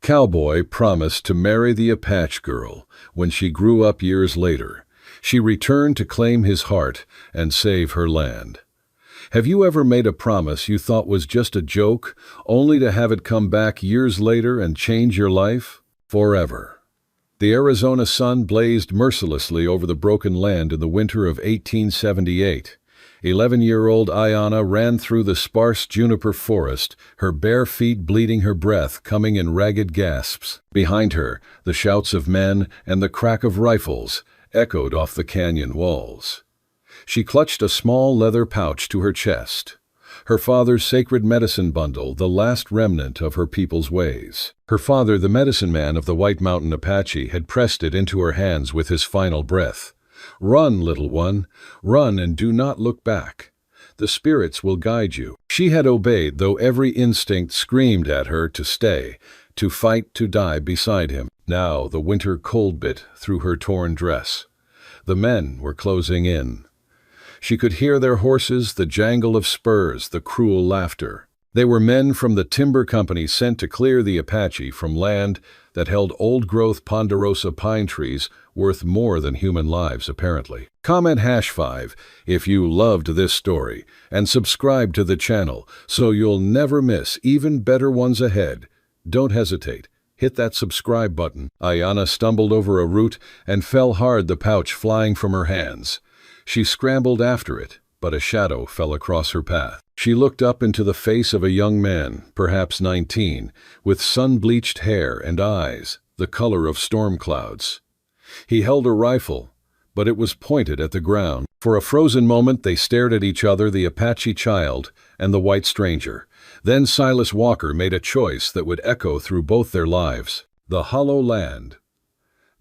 Cowboy promised to marry the Apache girl when she grew up years later. She returned to claim his heart and save her land. Have you ever made a promise you thought was just a joke, only to have it come back years later and change your life forever? The Arizona sun blazed mercilessly over the broken land in the winter of 1878. 11-year-old Ayanna ran through the sparse juniper forest, her bare feet bleeding, her breath coming in ragged gasps. Behind her, the shouts of men and the crack of rifles echoed off the canyon walls. She clutched a small leather pouch to her chest, her father's sacred medicine bundle, the last remnant of her people's ways. Her father, the medicine man of the White Mountain Apache, had pressed it into her hands with his final breath. "Run, little one, run and do not look back. The spirits will guide you." She had obeyed, though every instinct screamed at her to stay, to fight, to die beside him. Now the winter cold bit through her torn dress. The men were closing in. She could hear their horses, the jangle of spurs, the cruel laughter. They were men from the timber company sent to clear the Apache from land that held old-growth ponderosa pine trees worth more than human lives, apparently. Comment #5 if you loved this story, and subscribe to the channel so you'll never miss even better ones ahead. Don't hesitate. Hit that subscribe button. Ayanna stumbled over a root and fell hard, the pouch flying from her hands. She scrambled after it, but a shadow fell across her path. She looked up into the face of a young man, perhaps 19, with sun-bleached hair and eyes the color of storm clouds. He held a rifle, but it was pointed at the ground. For a frozen moment they stared at each other, the Apache child and the white stranger. Then Silas Walker made a choice that would echo through both their lives: the hollow land.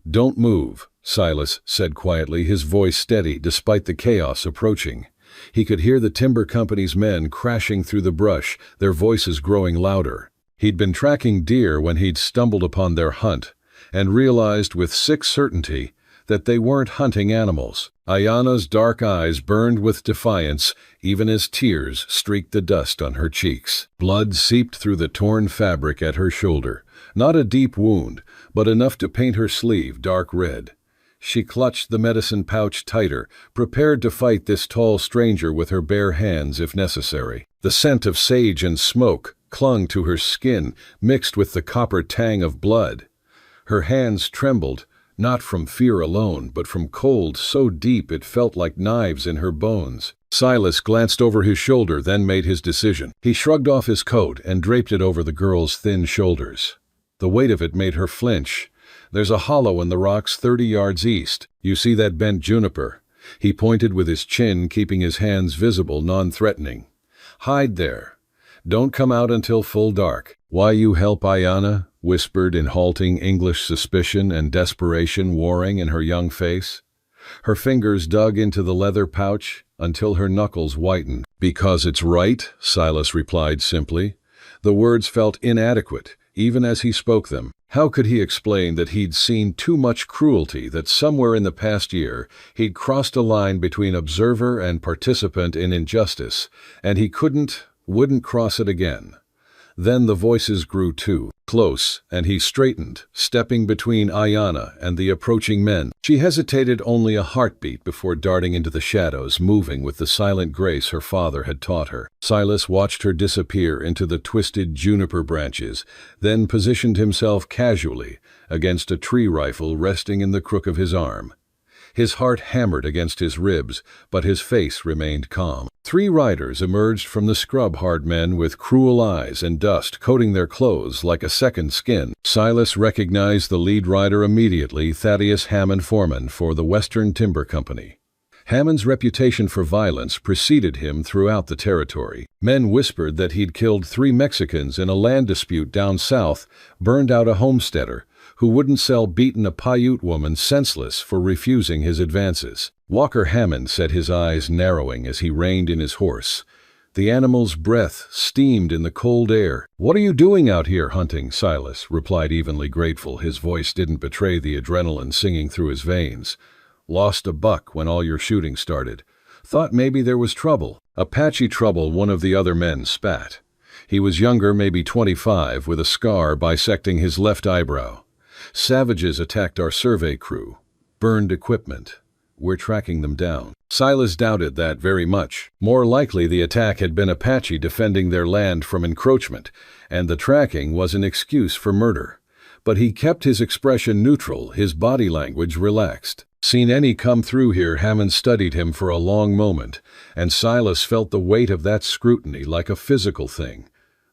"Don't move," Silas said quietly, his voice steady despite the chaos approaching. He could hear the timber company's men crashing through the brush, their voices growing louder. He'd been tracking deer when he'd stumbled upon their hunt, and realized with sick certainty that they weren't hunting animals. Ayanna's dark eyes burned with defiance, even as tears streaked the dust on her cheeks. Blood seeped through the torn fabric at her shoulder. Not a deep wound, but enough to paint her sleeve dark red. She clutched the medicine pouch tighter, prepared to fight this tall stranger with her bare hands if necessary. The scent of sage and smoke clung to her skin, mixed with the copper tang of blood. Her hands trembled, not from fear alone, but from cold so deep it felt like knives in her bones. Silas glanced over his shoulder, then made his decision. He shrugged off his coat and draped it over the girl's thin shoulders. The weight of it made her flinch. "There's a hollow in the rocks 30 yards east. You see that bent juniper?" He pointed with his chin, keeping his hands visible, non-threatening. "Hide there. Don't come out until full dark." "Why you help Ayanna?" whispered in halting English, suspicion and desperation warring in her young face. Her fingers dug into the leather pouch until her knuckles whitened. "Because it's right," Silas replied simply. The words felt inadequate, even as he spoke them. How could he explain that he'd seen too much cruelty, that somewhere in the past year he'd crossed a line between observer and participant in injustice, and he wouldn't cross it again? Then the voices grew too close, and he straightened, stepping between Ayanna and the approaching men. She hesitated only a heartbeat before darting into the shadows, moving with the silent grace her father had taught her. Silas watched her disappear into the twisted juniper branches, then positioned himself casually against a tree rifle resting in the crook of his arm. His heart hammered against his ribs, but his face remained calm. 3 riders emerged from the scrub, hard men with cruel eyes and dust coating their clothes like a second skin. Silas recognized the lead rider immediately, Thaddeus Hammond, foreman for the Western Timber Company. Hammond's reputation for violence preceded him throughout the territory. Men whispered that he'd killed 3 Mexicans in a land dispute down south, burned out a homesteader who wouldn't sell beaten a Paiute woman senseless for refusing his advances. Walker Hammond said, his eyes narrowing as he reined in his horse. The animal's breath steamed in the cold air. "What are you doing out here hunting?" Silas replied, evenly grateful. His voice didn't betray the adrenaline singing through his veins. "Lost a buck when all your shooting started. Thought maybe there was trouble." "Apache trouble," one of the other men spat. He was younger, maybe 25, with a scar bisecting his left eyebrow. Savages attacked our survey crew. Burned equipment. We're tracking them down. Silas doubted that very much. More likely the attack had been Apache defending their land from encroachment, and the tracking was an excuse for murder. But he kept his expression neutral, his body language relaxed. Seen any come through here? Hammond studied him for a long moment, and Silas felt the weight of that scrutiny like a physical thing.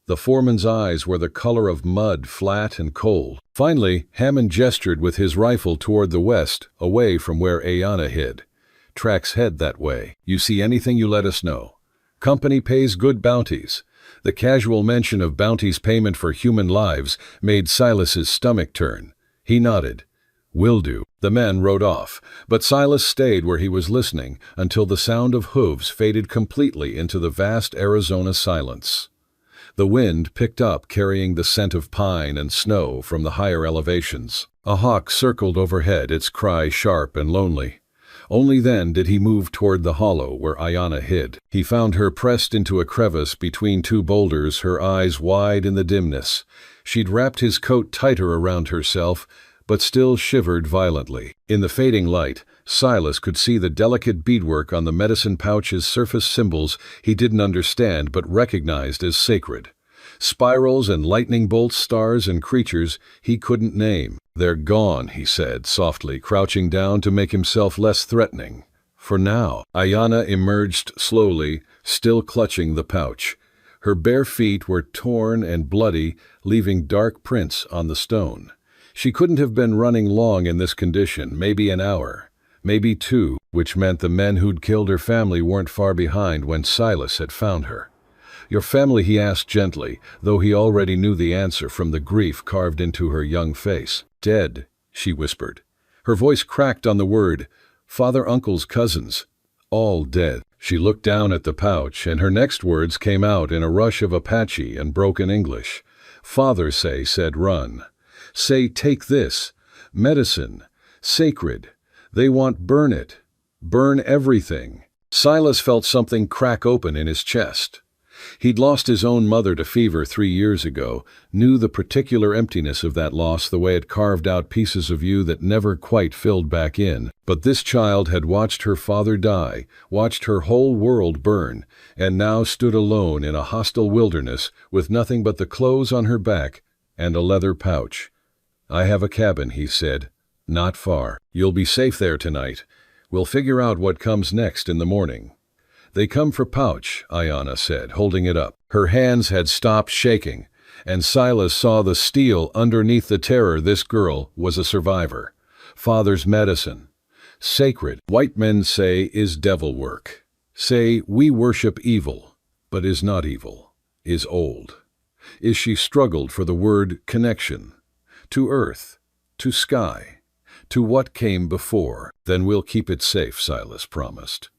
The foreman's eyes were the color of mud, flat and cold. Finally, Hammond gestured with his rifle toward the west, away from where Ayana hid. Tracks head that way. You see anything, you let us know. Company pays good bounties. The casual mention of bounties payment for human lives made Silas's stomach turn. He nodded. Will do. The men rode off, but Silas stayed where he was listening until the sound of hooves faded completely into the vast Arizona silence. The wind picked up, carrying the scent of pine and snow from the higher elevations. A hawk circled overhead, its cry sharp and lonely. Only then did he move toward the hollow where Ayana hid. He found her pressed into a crevice between two boulders, her eyes wide in the dimness. She'd wrapped his coat tighter around herself, but still shivered violently. In the fading light, Silas could see the delicate beadwork on the medicine pouch's surface, symbols he didn't understand but recognized as sacred. Spirals and lightning bolts, stars and creatures he couldn't name. They're gone, he said softly, crouching down to make himself less threatening. For now. Ayana emerged slowly, still clutching the pouch. Her bare feet were torn and bloody, leaving dark prints on the stone. She couldn't have been running long in this condition, maybe an hour, maybe two, which meant the men who'd killed her family weren't far behind when Silas had found her. Your family, he asked gently, though he already knew the answer from the grief carved into her young face. Dead, she whispered. Her voice cracked on the word. Father, uncles, cousins. All dead. She looked down at the pouch, and her next words came out in a rush of Apache and broken English. Father said run. Say take this. Medicine. Sacred. They want burn it. Burn everything. Silas felt something crack open in his chest. He'd lost his own mother to fever 3 years ago, knew the particular emptiness of that loss, the way it carved out pieces of you that never quite filled back in. But this child had watched her father die, watched her whole world burn, and now stood alone in a hostile wilderness with nothing but the clothes on her back and a leather pouch. I have a cabin, he said. Not far. You'll be safe there tonight. We'll figure out what comes next in the morning. They come for pouch, Ayana said, holding it up. Her hands had stopped shaking, and Silas saw the steel underneath the terror. This girl was a survivor. Father's medicine. Sacred, white men say, is devil work. Say we worship evil, but is not evil, is old. Is she struggled for the word connection. To earth, to sky, to what came before. Then we'll keep it safe, Silas promised.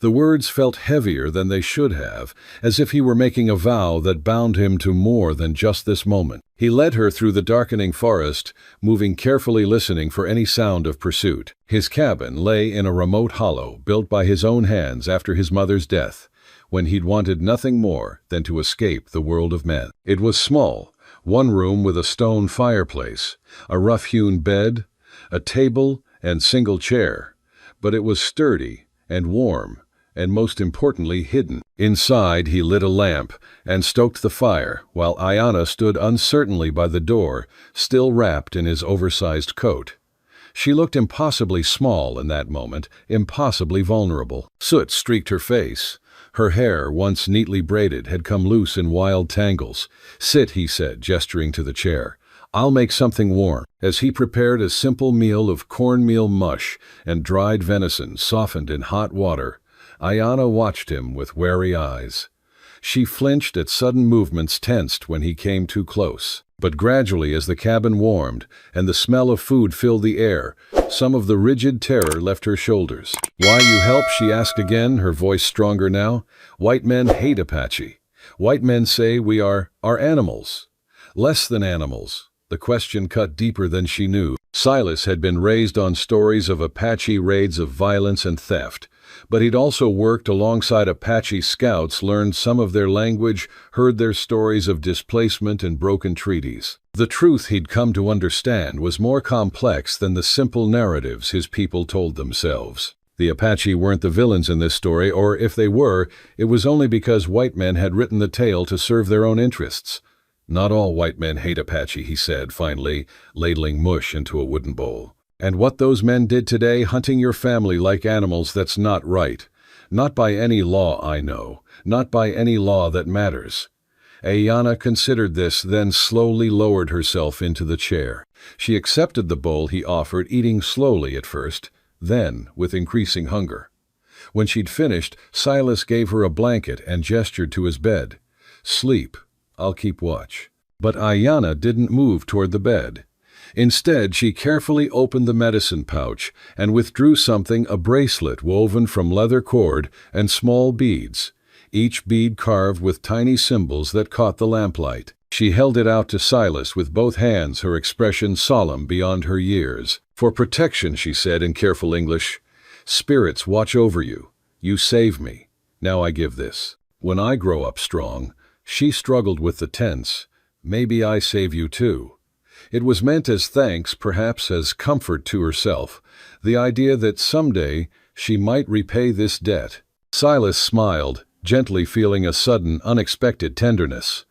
The words felt heavier than they should have, as if he were making a vow that bound him to more than just this moment. He led her through the darkening forest, moving carefully, listening for any sound of pursuit. His cabin lay in a remote hollow, built by his own hands after his mother's death, when he'd wanted nothing more than to escape the world of men. It was small, one room with a stone fireplace, a rough-hewn bed, a table and single chair, but it was sturdy and warm, and most importantly hidden. Inside he lit a lamp and stoked the fire, while Ayana stood uncertainly by the door, still wrapped in his oversized coat. She looked impossibly small in that moment, impossibly vulnerable. Soot streaked her face. Her hair, once neatly braided, had come loose in wild tangles. Sit, he said, gesturing to the chair. I'll make something warm. As he prepared a simple meal of cornmeal mush and dried venison softened in hot water, Ayana watched him with wary eyes. She flinched at sudden movements, tensed when he came too close. But gradually, as the cabin warmed and the smell of food filled the air, some of the rigid terror left her shoulders. Why you help? She asked again, her voice stronger now. White men hate Apache. White men say we are animals. Less than animals. The question cut deeper than she knew. Silas had been raised on stories of Apache raids, of violence and theft, But he'd also worked alongside Apache scouts, learned some of their language, heard their stories of displacement and broken treaties. The truth he'd come to understand was more complex than the simple narratives his people told themselves. The Apache weren't the villains in this story, or if they were, it was only because white men had written the tale to serve their own interests. "Not all white men hate Apache," he said, finally, ladling mush into a wooden bowl. "And what those men did today, hunting your family like animals, that's not right. Not by any law I know, not by any law that matters." Ayanna considered this, then slowly lowered herself into the chair. She accepted the bowl he offered, eating slowly at first, then with increasing hunger. When she'd finished, Silas gave her a blanket and gestured to his bed. "Sleep. I'll keep watch." But Ayanna didn't move toward the bed. Instead, she carefully opened the medicine pouch and withdrew something, a bracelet woven from leather cord and small beads, each bead carved with tiny symbols that caught the lamplight. She held it out to Silas with both hands, her expression solemn beyond her years. "For protection," she said in careful English. "Spirits watch over you. You save me. Now I give this. When I grow up strong," she struggled with the tense, "maybe I save you too." It was meant as thanks, perhaps as comfort to herself, the idea that someday she might repay this debt. Silas smiled, gently, feeling a sudden, unexpected tenderness.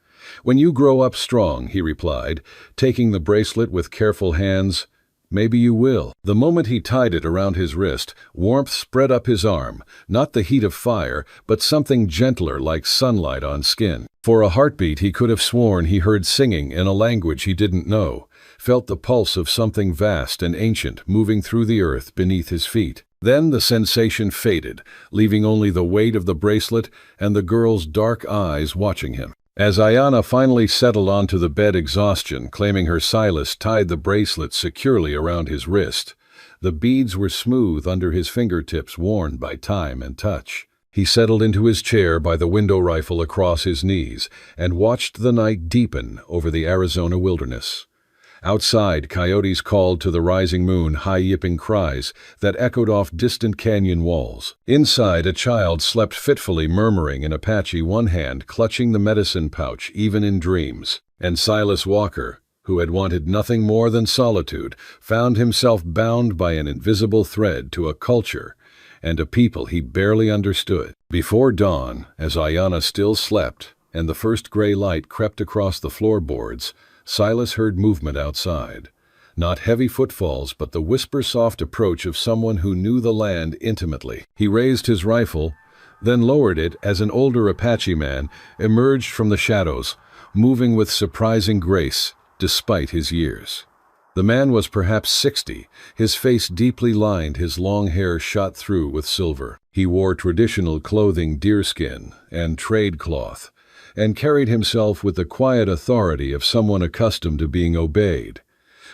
"When you grow up strong," he replied, taking the bracelet with careful hands, "maybe you will." The moment he tied it around his wrist, warmth spread up his arm, not the heat of fire, but something gentler like sunlight on skin. For a heartbeat he could have sworn he heard singing in a language he didn't know, felt the pulse of something vast and ancient moving through the earth beneath his feet. Then the sensation faded, leaving only the weight of the bracelet and the girl's dark eyes watching him. As Ayanna finally settled onto the bed, exhaustion claiming her, Silas tied the bracelet securely around his wrist. The beads were smooth under his fingertips, worn by time and touch. He settled into his chair by the window rifle across his knees and watched the night deepen over the Arizona wilderness. Outside, coyotes called to the rising moon, high-yipping cries that echoed off distant canyon walls. Inside, a child slept fitfully, murmuring in Apache, one hand clutching the medicine pouch even in dreams. And Silas Walker, who had wanted nothing more than solitude, found himself bound by an invisible thread to a culture and a people he barely understood. Before dawn, as Ayanna still slept and the first gray light crept across the floorboards, Silas heard movement outside. Not heavy footfalls, but the whisper-soft approach of someone who knew the land intimately. He raised his rifle, then lowered it as an older Apache man emerged from the shadows, moving with surprising grace despite his years. The man was perhaps 60, his face deeply lined, his long hair shot through with silver. He wore traditional clothing, deerskin and trade cloth, and carried himself with the quiet authority of someone accustomed to being obeyed.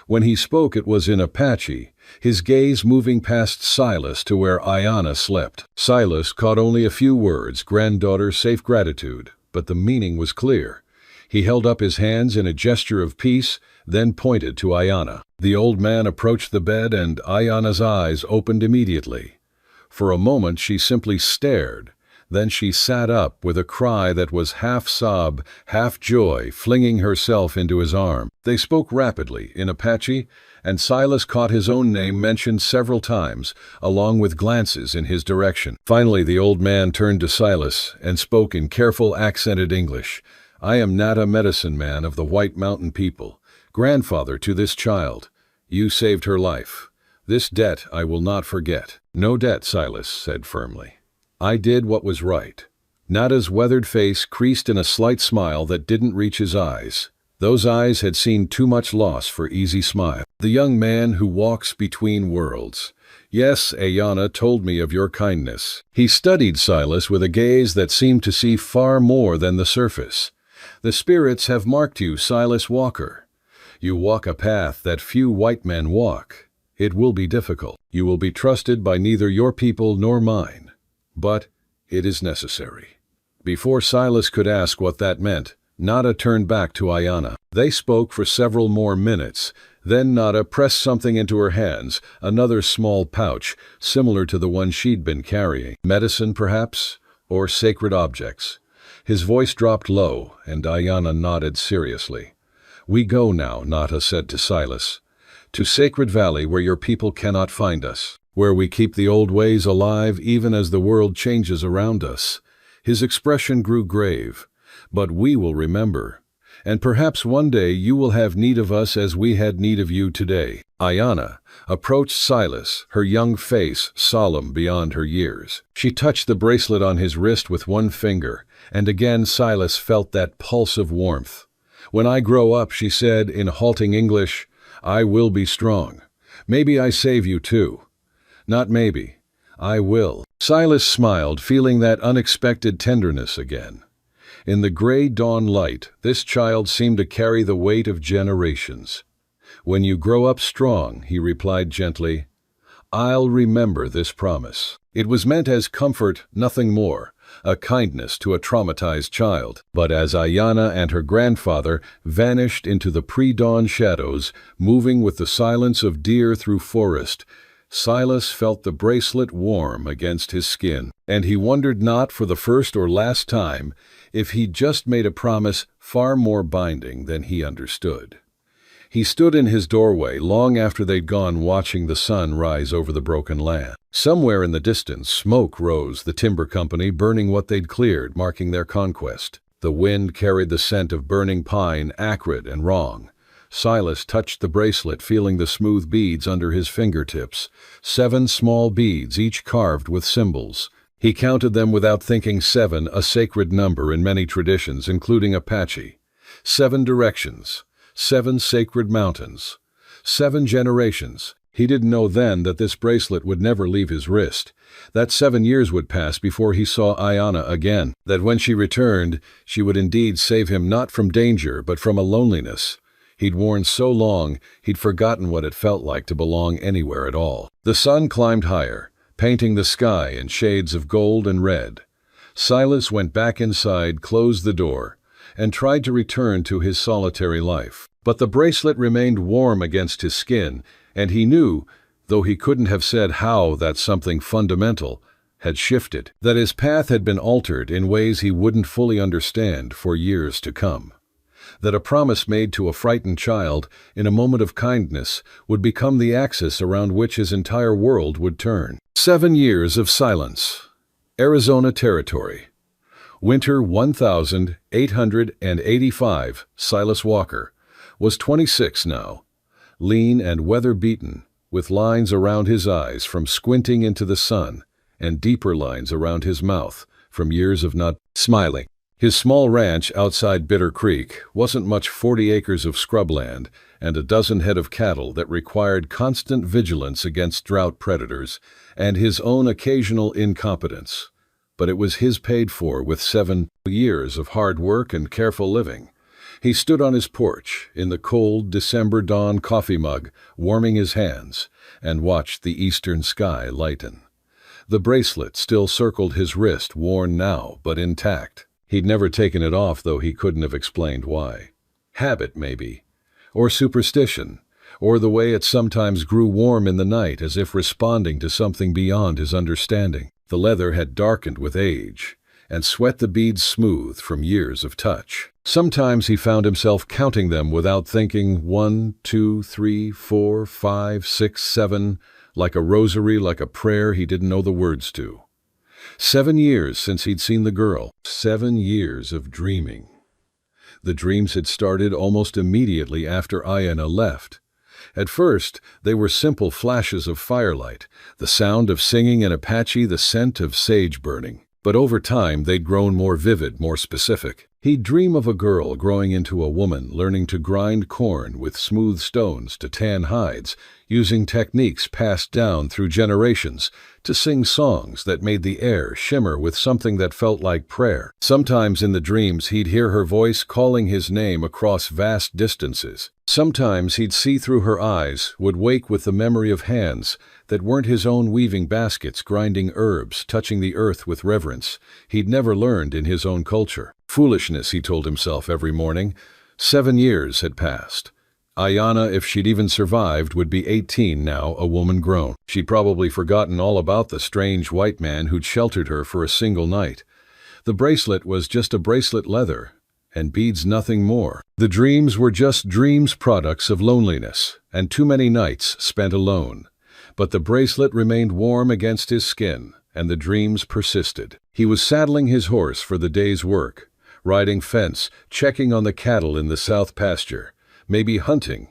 When he spoke, it was in Apache, his gaze moving past Silas to where Ayanna slept. Silas caught only a few words, granddaughter, safe, gratitude, but the meaning was clear. He held up his hands in a gesture of peace, then pointed to Ayanna. The old man approached the bed, and Ayanna's eyes opened immediately. For a moment she simply stared. Then she sat up with a cry that was half sob, half joy, flinging herself into his arm. They spoke rapidly in Apache, and Silas caught his own name mentioned several times, along with glances in his direction. Finally, the old man turned to Silas and spoke in careful, accented English. "I am Nata, medicine man of the White Mountain people, grandfather to this child. You saved her life. This debt I will not forget." "No debt," Silas said firmly. "I did what was right." Nada's weathered face creased in a slight smile that didn't reach his eyes. Those eyes had seen too much loss for easy smile. "The young man who walks between worlds. Yes, Ayanna told me of your kindness." He studied Silas with a gaze that seemed to see far more than the surface. "The spirits have marked you, Silas Walker. You walk a path that few white men walk. It will be difficult. You will be trusted by neither your people nor mine. But it is necessary." Before Silas could ask what that meant, Nada turned back to Ayanna. They spoke for several more minutes, Then Nada pressed something into her hands, another small pouch, similar to the one she'd been carrying. Medicine, perhaps? Or sacred objects? His voice dropped low, and Ayana nodded seriously. "We go now," Nada said to Silas. "To Sacred Valley, where your people cannot find us. Where we keep the old ways alive even as the world changes around us." His expression grew grave. "But we will remember. And perhaps one day you will have need of us as we had need of you today." Ayana approached Silas, her young face solemn beyond her years. She touched the bracelet on his wrist with one finger, and again Silas felt that pulse of warmth. "When I grow up," she said in halting English, "I will be strong. Maybe I save you too. Not maybe. I will." Silas smiled, feeling that unexpected tenderness again. In the gray dawn light, this child seemed to carry the weight of generations. "When you grow up strong," he replied gently, "I'll remember this promise." It was meant as comfort, nothing more, a kindness to a traumatized child. But as Ayana and her grandfather vanished into the pre-dawn shadows, moving with the silence of deer through forest, Silas felt the bracelet warm against his skin, and he wondered not for the first or last time if he'd just made a promise far more binding than he understood. He stood in his doorway long after they'd gone, watching the sun rise over the broken land. Somewhere in the distance, smoke rose, the timber company burning what they'd cleared, marking their conquest. The wind carried the scent of burning pine, acrid and wrong. Silas touched the bracelet, feeling the smooth beads under his fingertips. 7 small beads, each carved with symbols. He counted them without thinking. 7, a sacred number in many traditions, including Apache. 7 directions. 7 sacred mountains. 7 generations. He didn't know then that this bracelet would never leave his wrist. That 7 years would pass before he saw Ayana again. That when she returned, she would indeed save him not from danger, but from a loneliness he'd worn so long he'd forgotten what it felt like to belong anywhere at all. The sun climbed higher, painting the sky in shades of gold and red. Silas went back inside, closed the door, and tried to return to his solitary life. But the bracelet remained warm against his skin, and he knew, though he couldn't have said how, that something fundamental had shifted, that his path had been altered in ways he wouldn't fully understand for years to come. That a promise made to a frightened child in a moment of kindness would become the axis around which his entire world would turn. 7 years of silence. Arizona Territory. Winter 1885. Silas Walker was 26 now, lean and weather-beaten, with lines around his eyes from squinting into the sun, and deeper lines around his mouth from years of not smiling. His small ranch outside Bitter Creek wasn't much. 40 acres of scrubland and a dozen head of cattle that required constant vigilance against drought predators and his own occasional incompetence. But it was his paid for with 7 years of hard work and careful living. He stood on his porch in the cold December dawn, coffee mug warming his hands, and watched the eastern sky lighten. The bracelet still circled his wrist, worn now but intact. He'd never taken it off, though he couldn't have explained why. Habit, maybe. Or superstition. Or the way it sometimes grew warm in the night, as if responding to something beyond his understanding. The leather had darkened with age, and sweat the beads smooth from years of touch. Sometimes he found himself counting them without thinking. 1, 2, 3, 4, 5, 6, 7, like a rosary, like a prayer he didn't know the words to. 7 years since he'd seen the girl. 7 years of dreaming. The dreams had started almost immediately after Ayana left. At first, they were simple flashes of firelight, the sound of singing in Apache, the scent of sage burning. But over time, they'd grown more vivid, more specific. He'd dream of a girl growing into a woman, learning to grind corn with smooth stones to tan hides, using techniques passed down through generations, to sing songs that made the air shimmer with something that felt like prayer. Sometimes in the dreams he'd hear her voice calling his name across vast distances. Sometimes he'd see through her eyes, would wake with the memory of hands that weren't his own, weaving baskets, grinding herbs, touching the earth with reverence he'd never learned in his own culture. Foolishness, he told himself every morning. 7 years had passed. Ayana, if she'd even survived, would be 18 now, a woman grown. She'd probably forgotten all about the strange white man who'd sheltered her for a single night. The bracelet was just a bracelet leather, and beads nothing more. The dreams were just dreams, products of loneliness, and too many nights spent alone. But the bracelet remained warm against his skin, and the dreams persisted. He was saddling his horse for the day's work, riding fence, checking on the cattle in the south pasture, maybe hunting,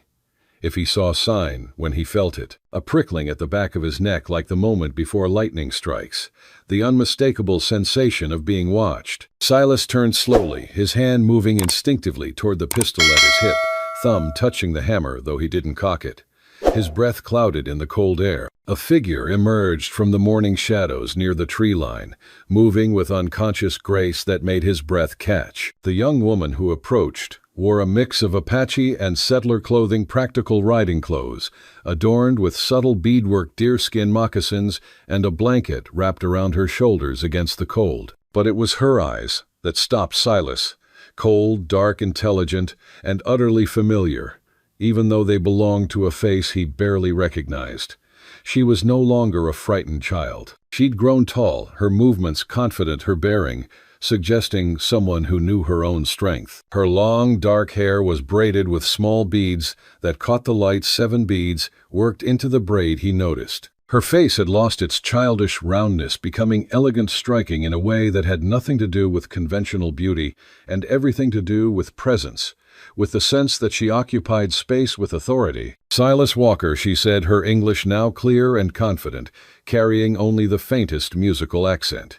if he saw a sign when he felt it, a prickling at the back of his neck like the moment before lightning strikes, the unmistakable sensation of being watched. Silas turned slowly, his hand moving instinctively toward the pistol at his hip, thumb touching the hammer though he didn't cock it. His breath clouded in the cold air. A figure emerged from the morning shadows near the tree line, moving with unconscious grace that made his breath catch. The young woman who approached wore a mix of Apache and settler clothing, practical riding clothes, adorned with subtle beadwork deerskin moccasins and a blanket wrapped around her shoulders against the cold. But it was her eyes that stopped Silas, cold, dark, intelligent, and utterly familiar, even though they belonged to a face he barely recognized. She was no longer a frightened child. She'd grown tall, her movements confident, her bearing suggesting someone who knew her own strength. Her long, dark hair was braided with small beads that caught the light. 7 beads worked into the braid, he noticed. Her face had lost its childish roundness, becoming elegant, striking in a way that had nothing to do with conventional beauty and everything to do with presence, with the sense that she occupied space with authority. "Silas Walker," she said, her English now clear and confident, carrying only the faintest musical accent.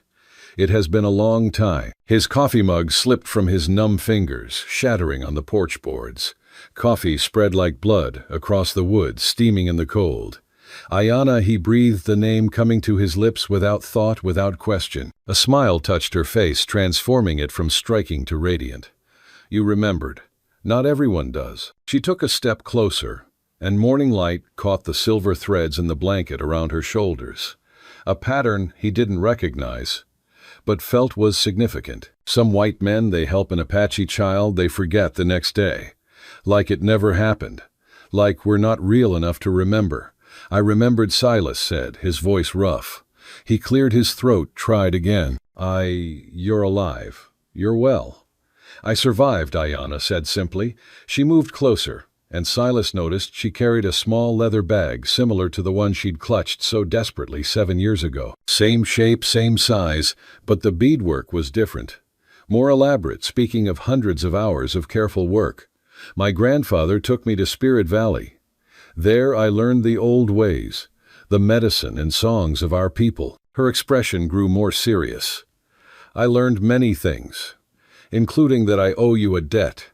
"It has been a long time." His coffee mug slipped from his numb fingers, shattering on the porch boards. Coffee spread like blood across the wood, steaming in the cold. "Ayana," he breathed the name coming to his lips without thought, without question. A smile touched her face, transforming it from striking to radiant. "You remembered. Not everyone does." She took a step closer, and morning light caught the silver threads in the blanket around her shoulders. A pattern he didn't recognize, but felt was significant. Some white men, they help an Apache child, they forget the next day. Like it never happened. Like we're not real enough to remember. "I remembered," Silas said, his voice rough. He cleared his throat, tried again. You're alive. You're well." "I survived," Ayana said simply. She moved closer, and Silas noticed she carried a small leather bag similar to the one she'd clutched so desperately 7 years ago. Same shape, same size, but the beadwork was different. More elaborate, speaking of hundreds of hours of careful work. "My grandfather took me to Spirit Valley. There I learned the old ways, the medicine and songs of our people." Her expression grew more serious. "I learned many things, including that I owe you a debt."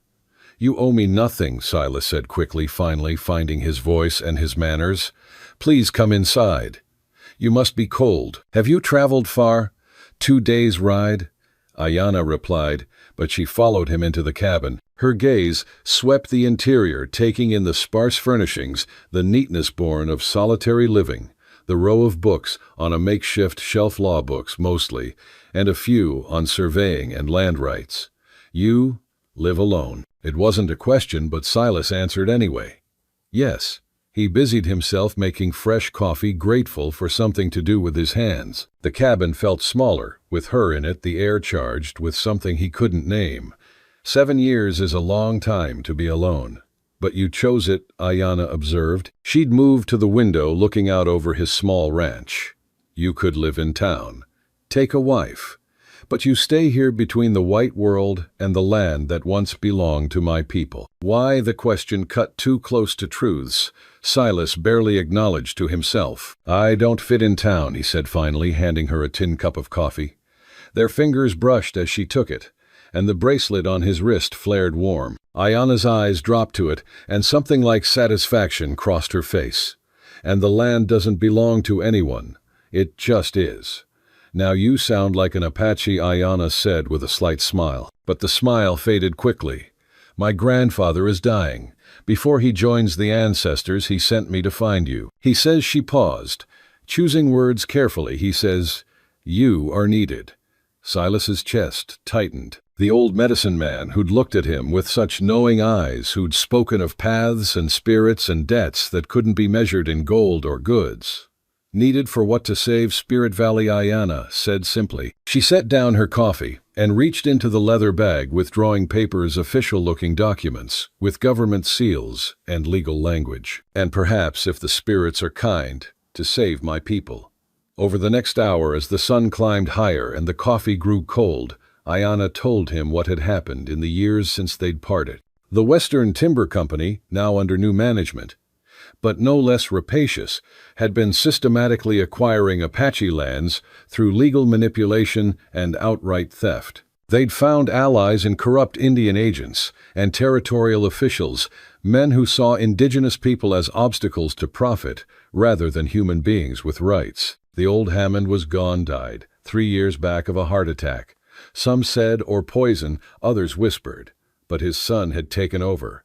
"You owe me nothing," Silas said quickly, finally finding his voice and his manners. "Please come inside. You must be cold. Have you traveled far?" 2 days' ride," Ayana replied, but she followed him into the cabin. Her gaze swept the interior, taking in the sparse furnishings, the neatness born of solitary living, the row of books on a makeshift shelf, law books mostly, and a few on surveying and land rights. "You live alone." It wasn't a question, but Silas answered anyway. "Yes." He busied himself making fresh coffee, grateful for something to do with his hands. The cabin felt smaller, with her in it, the air charged with something he couldn't name. 7 years is a long time to be alone. "But you chose it," Ayana observed. She'd moved to the window, looking out over his small ranch. "You could live in town. Take a wife. But you stay here between the white world and the land that once belonged to my people." Why? The question cut too close to truths. Silas barely acknowledged to himself. "I don't fit in town," he said finally, handing her a tin cup of coffee. Their fingers brushed as she took it, and the bracelet on his wrist flared warm. Ayana's eyes dropped to it, and something like satisfaction crossed her face. "And the land doesn't belong to anyone. It just is." "Now you sound like an Apache," Ayana said with a slight smile. But the smile faded quickly. "My grandfather is dying. Before he joins the ancestors, he sent me to find you. He says," she paused, choosing words carefully, "he says, you are needed." Silas's chest tightened. The old medicine man who'd looked at him with such knowing eyes, who'd spoken of paths and spirits and debts that couldn't be measured in gold or goods. Needed for what to save Spirit Valley, Ayana said simply. She set down her coffee and reached into the leather bag, withdrawing papers, official-looking documents, with government seals and legal language. And perhaps, if the spirits are kind, to save my people. Over the next hour, as the sun climbed higher and the coffee grew cold, Ayana told him what had happened in the years since they'd parted. The Western Timber Company, now under new management, but no less rapacious, had been systematically acquiring Apache lands through legal manipulation and outright theft. They'd found allies in corrupt Indian agents and territorial officials, men who saw indigenous people as obstacles to profit rather than human beings with rights. The old Hammond was gone, died 3 years back of a heart attack. Some said, or poison, others whispered. But his son had taken over,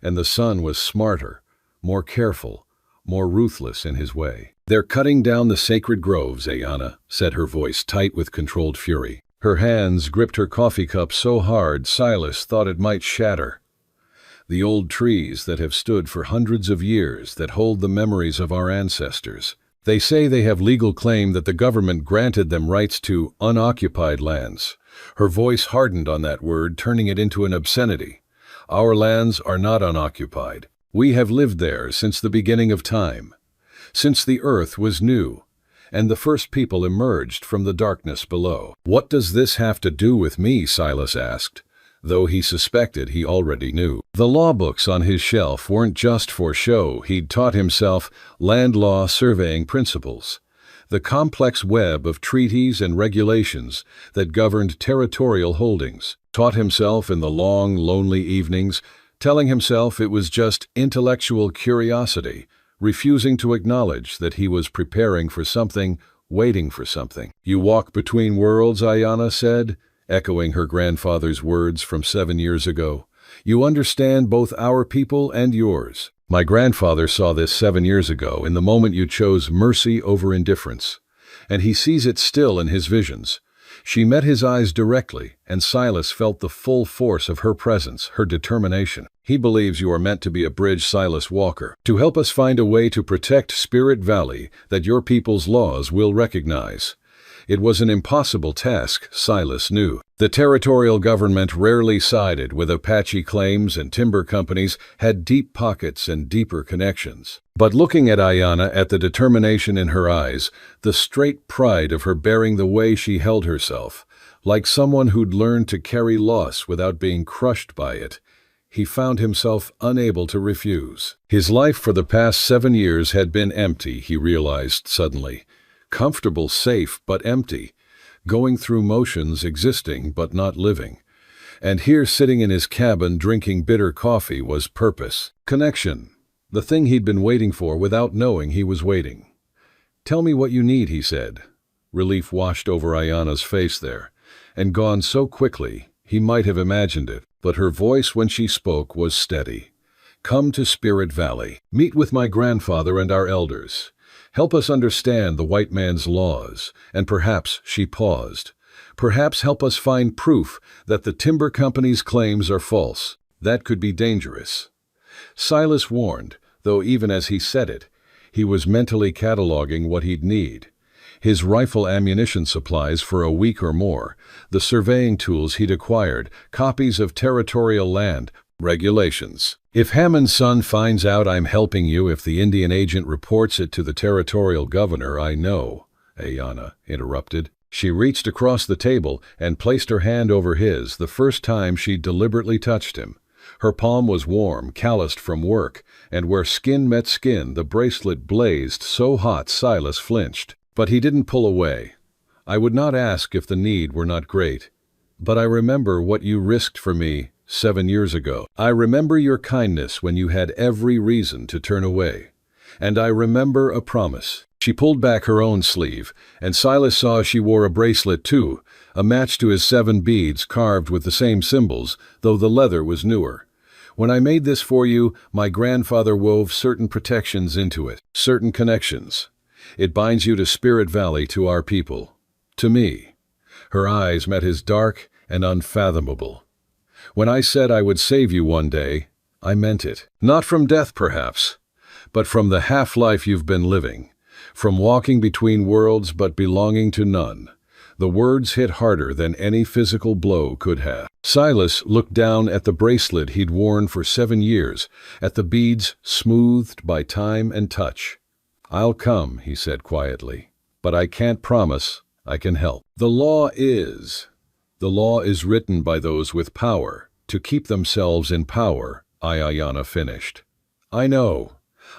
and the son was smarter, more careful, more ruthless in his way. "They're cutting down the sacred groves," Ayana said, her voice tight with controlled fury. Her hands gripped her coffee cup so hard Silas thought it might shatter. "The old trees that have stood for hundreds of years, that hold the memories of our ancestors. They say they have legal claim that the government granted them rights to unoccupied lands." Her voice hardened on that word, turning it into an obscenity. "Our lands are not unoccupied. We have lived there since the beginning of time, since the earth was new, and the first people emerged from the darkness below." "What does this have to do with me?" Silas asked, though he suspected he already knew. The law books on his shelf weren't just for show. He'd taught himself land law surveying principles, the complex web of treaties and regulations that governed territorial holdings. Taught himself in the long, lonely evenings, telling himself it was just intellectual curiosity, refusing to acknowledge that he was preparing for something, waiting for something. "You walk between worlds," Ayana said, echoing her grandfather's words from 7 years ago. "You understand both our people and yours. My grandfather saw this 7 years ago, in the moment you chose mercy over indifference. And he sees it still in his visions." She met his eyes directly, and Silas felt the full force of her presence, her determination. "He believes you are meant to be a bridge," Silas Walker, "to help us find a way to protect Spirit Valley that your people's laws will recognize." It was an impossible task, Silas knew. The territorial government rarely sided with Apache claims, and timber companies had deep pockets and deeper connections. But looking at Ayana, at the determination in her eyes, the straight pride of her bearing the way she held herself, like someone who'd learned to carry loss without being crushed by it, he found himself unable to refuse. His life for the past 7 years had been empty, he realized suddenly. Comfortable, safe, but empty. Going through motions, existing but not living. And here, sitting in his cabin drinking bitter coffee, was purpose. Connection. The thing he'd been waiting for without knowing he was waiting. "Tell me what you need," he said. Relief washed over Ayana's face there, and gone so quickly he might have imagined it. But her voice when she spoke was steady. "Come to Spirit Valley. Meet with my grandfather and our elders. Help us understand the white man's laws, and perhaps," she paused, "perhaps help us find proof that the timber company's claims are false. That could be dangerous." Silas warned, though even as he said it, he was mentally cataloging what he'd need. His rifle ammunition supplies for a week or more, the surveying tools he'd acquired, copies of territorial land, regulations. "If Hammond's son finds out I'm helping you, if the Indian agent reports it to the territorial governor, I know," Ayana interrupted. She reached across the table and placed her hand over his, the first time she'd deliberately touched him. Her palm was warm, calloused from work, and where skin met skin, the bracelet blazed so hot Silas flinched. But he didn't pull away. "I would not ask if the need were not great. But I remember what you risked for me 7 years ago. I remember your kindness when you had every reason to turn away. And I remember a promise." She pulled back her own sleeve, and Silas saw she wore a bracelet too, a match to his 7 beads carved with the same symbols, though the leather was newer. "When I made this for you, my grandfather wove certain protections into it, certain connections. It binds you to Spirit Valley, to our people. To me." Her eyes met his dark, and unfathomable. When I said I would save you one day, I meant it. Not from death, perhaps, but from the half-life you've been living, from walking between worlds but belonging to none. The words hit harder than any physical blow could have. Silas looked down at the bracelet he'd worn for 7 years, at the beads smoothed by time and touch. "I'll come," he said quietly, "but I can't promise I can help. The law is written by those with power, to keep themselves in power," Ayana finished. "I know.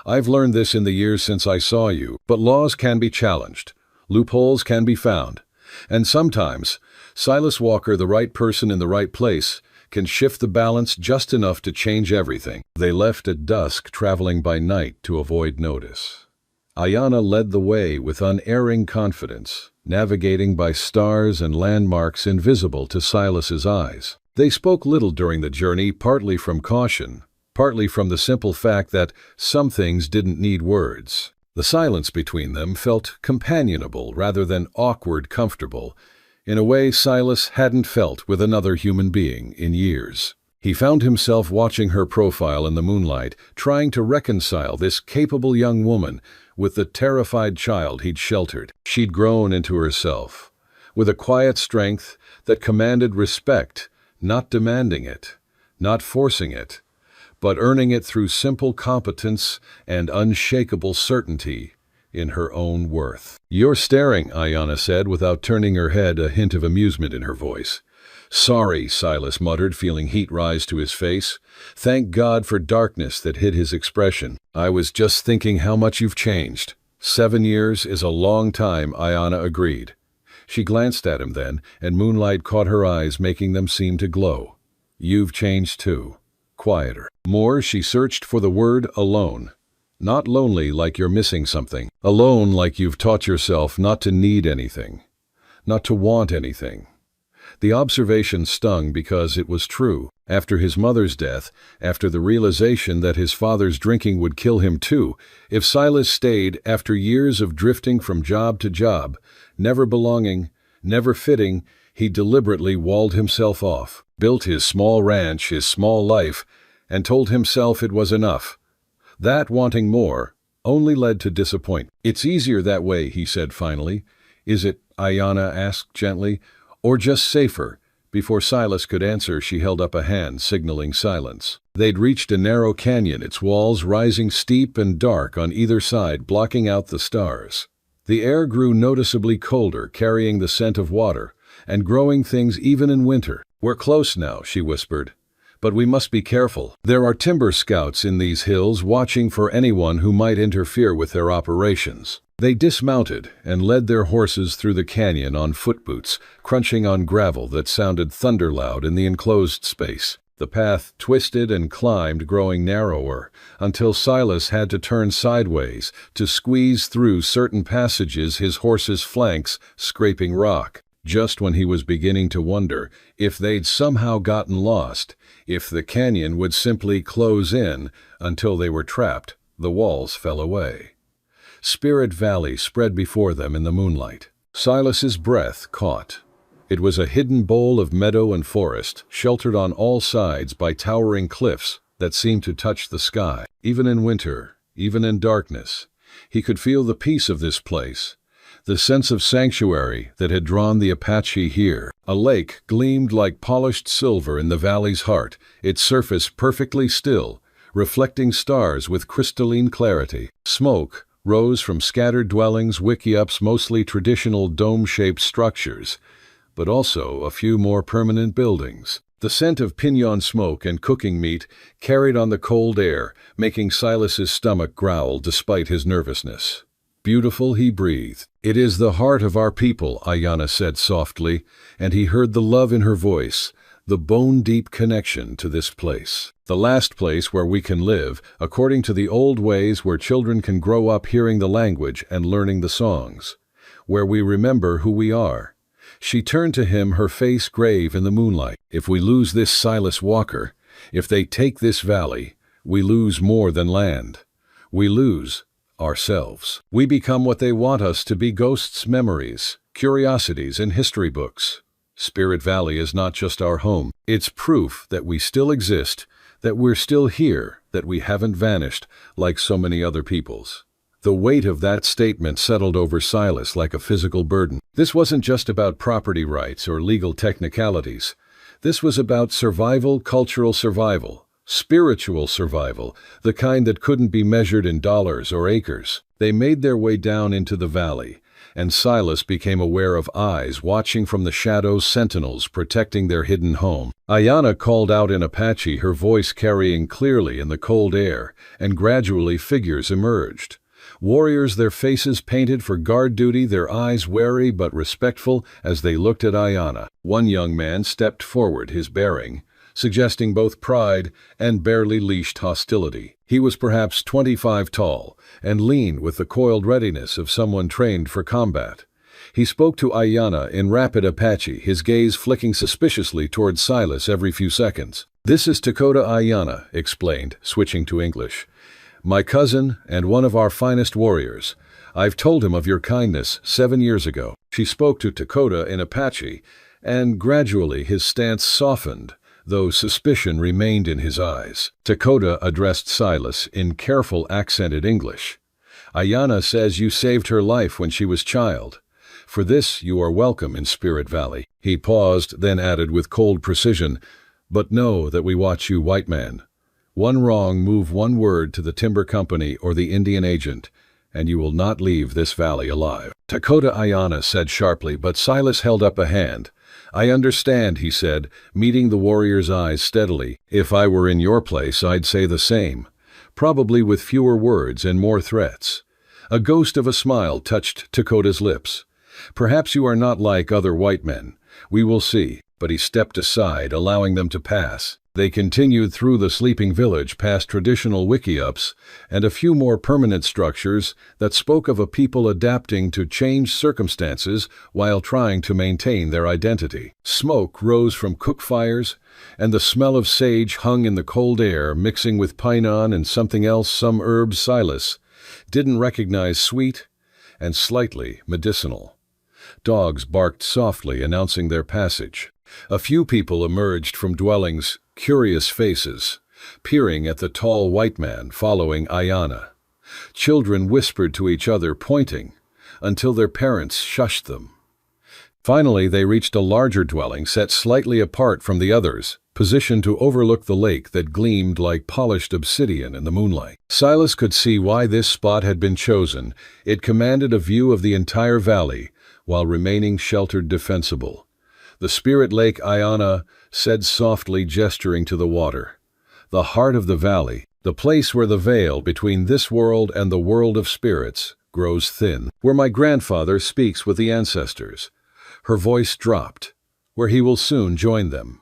I've learned this in the years since I saw you, but laws can be challenged. Loopholes can be found. And sometimes, Silas Walker, the right person in the right place, can shift the balance just enough to change everything." They left at dusk, traveling by night to avoid notice. Ayana led the way with unerring confidence, navigating by stars and landmarks invisible to Silas's eyes. They spoke little during the journey, partly from caution, partly from the simple fact that some things didn't need words. The silence between them felt companionable rather than awkward comfortable, in a way Silas hadn't felt with another human being in years. He found himself watching her profile in the moonlight, trying to reconcile this capable young woman with the terrified child he'd sheltered. She'd grown into herself, with a quiet strength that commanded respect, not demanding it, not forcing it, but earning it through simple competence and unshakable certainty in her own worth. "You're staring," Ayana said, without turning her head, a hint of amusement in her voice. "Sorry," Silas muttered, feeling heat rise to his face. "Thank God for darkness that hid his expression. I was just thinking how much you've changed." 7 years is a long time, Ayana agreed. She glanced at him then, and moonlight caught her eyes, making them seem to glow. "You've changed too. Quieter." More, she searched for the word alone. Not lonely like you're missing something. Alone like you've taught yourself not to need anything, not to want anything. The observation stung because it was true. After his mother's death, after the realization that his father's drinking would kill him too, if Silas stayed after years of drifting from job to job, never belonging, never fitting, he deliberately walled himself off, built his small ranch, his small life, and told himself it was enough. That wanting more only led to disappointment. "It's easier that way," he said finally. "Is it?" Ayana asked gently. "Or just safer?" Before Silas could answer, she held up a hand, signaling silence. They'd reached a narrow canyon, its walls rising steep and dark on either side, blocking out the stars. The air grew noticeably colder, carrying the scent of water, and growing things even in winter. "We're close now," she whispered. "But we must be careful. There are timber scouts in these hills watching for anyone who might interfere with their operations." They dismounted and led their horses through the canyon on footboots, crunching on gravel that sounded thunder loud in the enclosed space. The path twisted and climbed, growing narrower, until Silas had to turn sideways to squeeze through certain passages, his horse's flanks scraping rock. Just when he was beginning to wonder if they'd somehow gotten lost, if the canyon would simply close in until they were trapped, the walls fell away. Spirit Valley spread before them in the moonlight. Silas's breath caught. It was a hidden bowl of meadow and forest, sheltered on all sides by towering cliffs that seemed to touch the sky. Even in winter, even in darkness, he could feel the peace of this place, the sense of sanctuary that had drawn the Apache here. A lake gleamed like polished silver in the valley's heart, its surface perfectly still, reflecting stars with crystalline clarity. Smoke rose from scattered dwellings, wickiups, mostly traditional dome-shaped structures, but also a few more permanent buildings. The scent of pinon smoke and cooking meat carried on the cold air, making Silas's stomach growl despite his nervousness. "Beautiful," he breathed. "It is the heart of our people," Ayana said softly, and he heard the love in her voice, the bone-deep connection to this place. "The last place where we can live, according to the old ways, where children can grow up hearing the language and learning the songs, where we remember who we are." She turned to him, her face grave in the moonlight. "If we lose this Silas Walker, if they take this valley, we lose more than land. We lose ourselves. We become what they want us to be: ghosts, memories, curiosities in history books, Spirit Valley is not just our home. It's proof that we still exist, that we're still here, that we haven't vanished like so many other peoples. The weight of that statement settled over Silas like a physical burden. This wasn't just about property rights or legal technicalities. This was about survival, cultural survival, spiritual survival, the kind that couldn't be measured in dollars or acres. They made their way down into the valley, and Silas became aware of eyes watching from the shadows, sentinels protecting their hidden home. Ayana called out in Apache, her voice carrying clearly in the cold air, and gradually figures emerged. Warriors, their faces painted for guard duty, their eyes wary but respectful as they looked at Ayana. One young man stepped forward, his bearing suggesting both pride and barely leashed hostility. He was perhaps 25 tall and lean with the coiled readiness of someone trained for combat. He spoke to Ayana in rapid Apache, his gaze flicking suspiciously toward Silas every few seconds. "This is Dakota," Ayana explained, switching to English. "My cousin and one of our finest warriors. I've told him of your kindness 7 years ago." She spoke to Dakota in Apache, and gradually his stance softened, though suspicion remained in his eyes. Dakota addressed Silas in careful accented English. "Ayana says you saved her life when she was child. For this you are welcome in Spirit Valley." He paused, then added with cold precision, "But know that we watch you, white man. One wrong move, one word to the timber company or the Indian agent, and you will not leave this valley alive." "Dakota," Ayana said sharply, but Silas held up a hand. "I understand," he said, meeting the warrior's eyes steadily. "If I were in your place, I'd say the same, probably with fewer words and more threats." A ghost of a smile touched Dakota's lips. "Perhaps you are not like other white men. We will see." But he stepped aside, allowing them to pass. They continued through the sleeping village, past traditional wickiups and a few more permanent structures that spoke of a people adapting to changed circumstances while trying to maintain their identity. Smoke rose from cook fires, and the smell of sage hung in the cold air, mixing with pinon and something else, some herbs Silas didn't recognize, sweet and slightly medicinal. Dogs barked softly, announcing their passage. A few people emerged from dwellings, curious faces, peering at the tall white man following Ayana. Children whispered to each other, pointing, until their parents shushed them. Finally, they reached a larger dwelling set slightly apart from the others, positioned to overlook the lake that gleamed like polished obsidian in the moonlight. Silas could see why this spot had been chosen. It commanded a view of the entire valley, while remaining sheltered, defensible. "The Spirit Lake," Ayana said softly, gesturing to the water. "The heart of the valley, the place where the veil between this world and the world of spirits grows thin, where my grandfather speaks with the ancestors." Her voice dropped. "Where he will soon join them."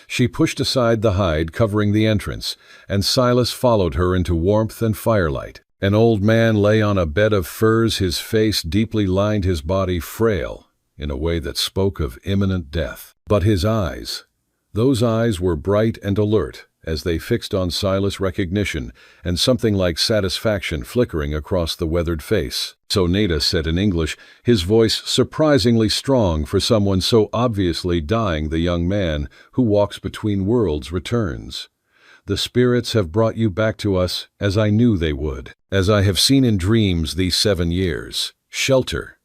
She pushed aside the hide covering the entrance, and Silas followed her into warmth and firelight. An old man lay on a bed of furs, his face deeply lined, his body frail in a way that spoke of imminent death. But his eyes, those eyes were bright and alert as they fixed on Silas, recognition and something like satisfaction flickering across the weathered face. "So Nada," said in English, his voice surprisingly strong for someone so obviously dying. "The young man who walks between worlds returns. The spirits have brought you back to us, as I knew they would, as I have seen in dreams these 7 years. Shelter."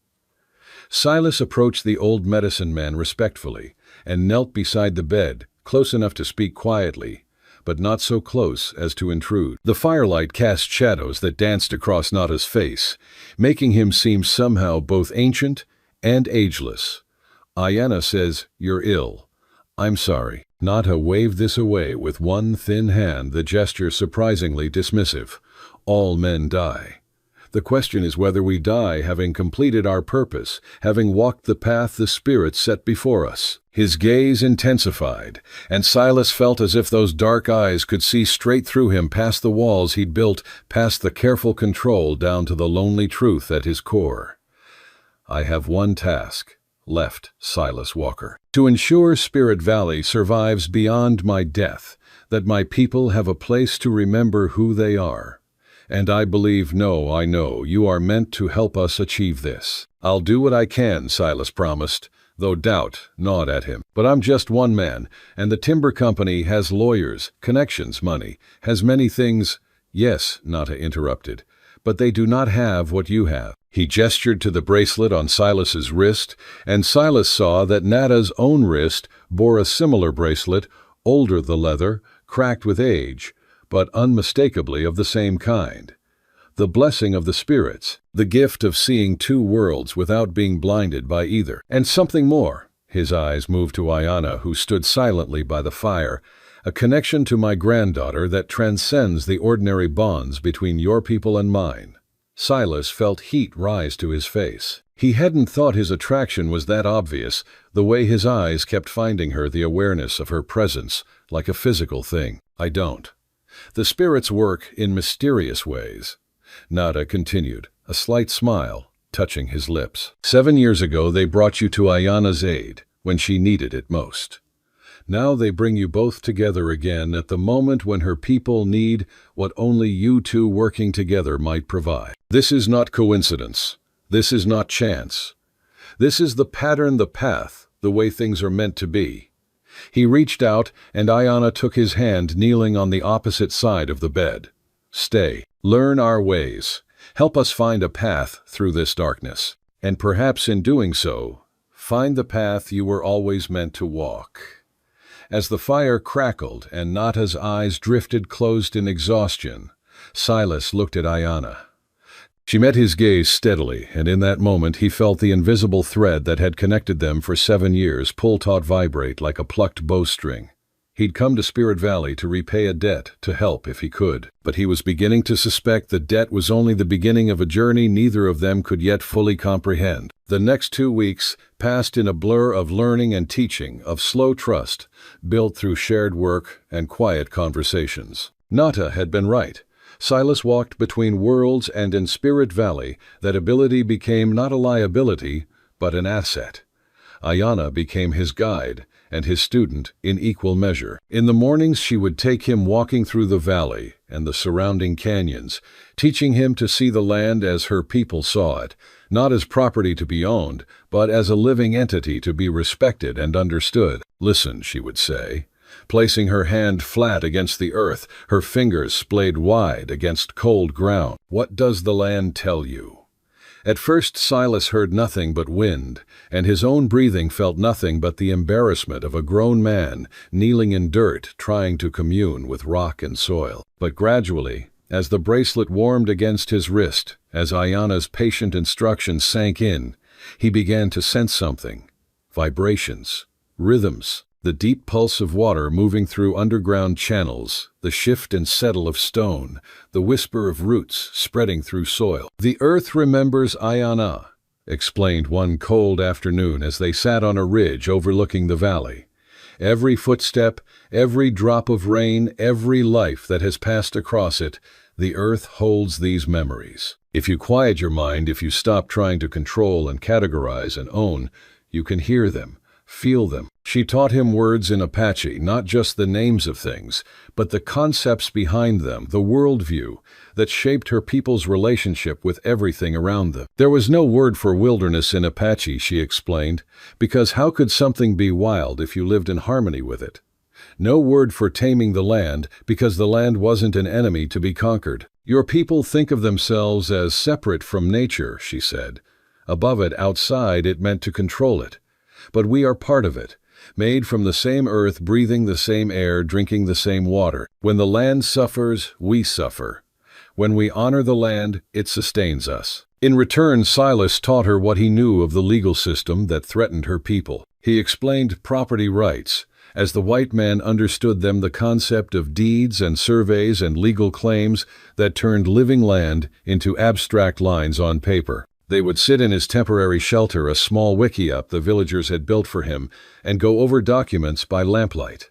Silas approached the old medicine man respectfully and knelt beside the bed, close enough to speak quietly, but not so close as to intrude. The firelight cast shadows that danced across Nada's face, making him seem somehow both ancient and ageless. "Ayana says you're ill. I'm sorry." Nada waved this away with one thin hand, the gesture surprisingly dismissive. "All men die. The question is whether we die having completed our purpose, having walked the path the spirits set before us." His gaze intensified, and Silas felt as if those dark eyes could see straight through him, past the walls he'd built, past the careful control, down to the lonely truth at his core. "I have one task left, Silas Walker. To ensure Spirit Valley survives beyond my death, that my people have a place to remember who they are. And I believe, no, I know, you are meant to help us achieve this." "I'll do what I can," Silas promised, though doubt gnawed at him. But I'm just one man, and the timber company has lawyers, connections, money, has many things. Yes, Nata interrupted, but they do not have what you have. He gestured to the bracelet on Silas's wrist, and Silas saw that Nata's own wrist bore a similar bracelet, older the leather, cracked with age, but unmistakably of the same kind. The blessing of the spirits, the gift of seeing two worlds without being blinded by either. And something more. His eyes moved to Ayana, who stood silently by the fire, a connection to my granddaughter that transcends the ordinary bonds between your people and mine. Silas felt heat rise to his face. He hadn't thought his attraction was that obvious, the way his eyes kept finding her, the awareness of her presence, like a physical thing. I don't. The spirits work in mysterious ways. Nada continued, a slight smile touching his lips. 7 years ago they brought you to Ayana's aid, when she needed it most. Now they bring you both together again at the moment when her people need what only you two working together might provide. This is not coincidence. This is not chance. This is the pattern, the path, the way things are meant to be. He reached out, and Ayana took his hand, kneeling on the opposite side of the bed. Stay. Learn our ways. Help us find a path through this darkness. And perhaps in doing so, find the path you were always meant to walk. As the fire crackled and Nata's eyes drifted closed in exhaustion, Silas looked at Ayana. She met his gaze steadily, and in that moment he felt the invisible thread that had connected them for 7 years pull taut vibrate like a plucked bowstring. He'd come to Spirit Valley to repay a debt, to help if he could, but he was beginning to suspect the debt was only the beginning of a journey neither of them could yet fully comprehend. The next 2 weeks passed in a blur of learning and teaching, of slow trust, built through shared work and quiet conversations. Nata had been right. Silas walked between worlds, and in Spirit Valley, that ability became not a liability, but an asset. Ayana became his guide, and his student in equal measure. In the mornings she would take him walking through the valley and the surrounding canyons, teaching him to see the land as her people saw it, not as property to be owned, but as a living entity to be respected and understood. Listen, she would say, placing her hand flat against the earth, her fingers splayed wide against cold ground. What does the land tell you? At first Silas heard nothing but wind, and his own breathing felt nothing but the embarrassment of a grown man kneeling in dirt trying to commune with rock and soil. But gradually, as the bracelet warmed against his wrist, as Ayana's patient instructions sank in, he began to sense something. Vibrations, rhythms, the deep pulse of water moving through underground channels, the shift and settle of stone, the whisper of roots spreading through soil. The earth remembers Ayana, explained one cold afternoon as they sat on a ridge overlooking the valley. Every footstep, every drop of rain, every life that has passed across it, the earth holds these memories. If you quiet your mind, if you stop trying to control and categorize and own, you can hear them, feel them. She taught him words in Apache, not just the names of things, but the concepts behind them, the worldview that shaped her people's relationship with everything around them. There was no word for wilderness in Apache, she explained, because how could something be wild if you lived in harmony with it? No word for taming the land, because the land wasn't an enemy to be conquered. Your people think of themselves as separate from nature, she said. Above it, outside, it meant to control it. But we are part of it, made from the same earth, breathing the same air, drinking the same water. When the land suffers, we suffer. When we honor the land, it sustains us. In return, Silas taught her what he knew of the legal system that threatened her people. He explained property rights, as the white man understood them, the concept of deeds and surveys and legal claims that turned living land into abstract lines on paper. They would sit in his temporary shelter, a small wickiup the villagers had built for him, and go over documents by lamplight.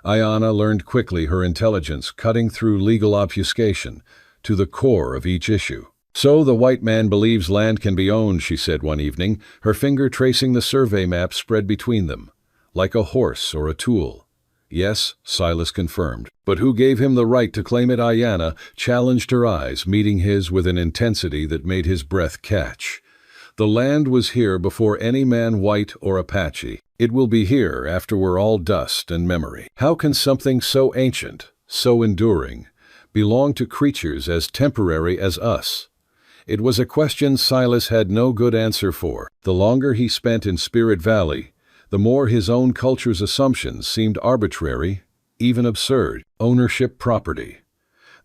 Ayana learned quickly, her intelligence cutting through legal obfuscation to the core of each issue. So the white man believes land can be owned, she said one evening, her finger tracing the survey map spread between them, like a horse or a tool. Yes, Silas confirmed. But who gave him the right to claim it? Ayana challenged, her eyes meeting his with an intensity that made his breath catch. The land was here before any man, white or Apache. It will be here after we're all dust and memory. How can something so ancient, so enduring, belong to creatures as temporary as us? It was a question Silas had no good answer for. The longer he spent in Spirit Valley, the more his own culture's assumptions seemed arbitrary, even absurd. Ownership, property.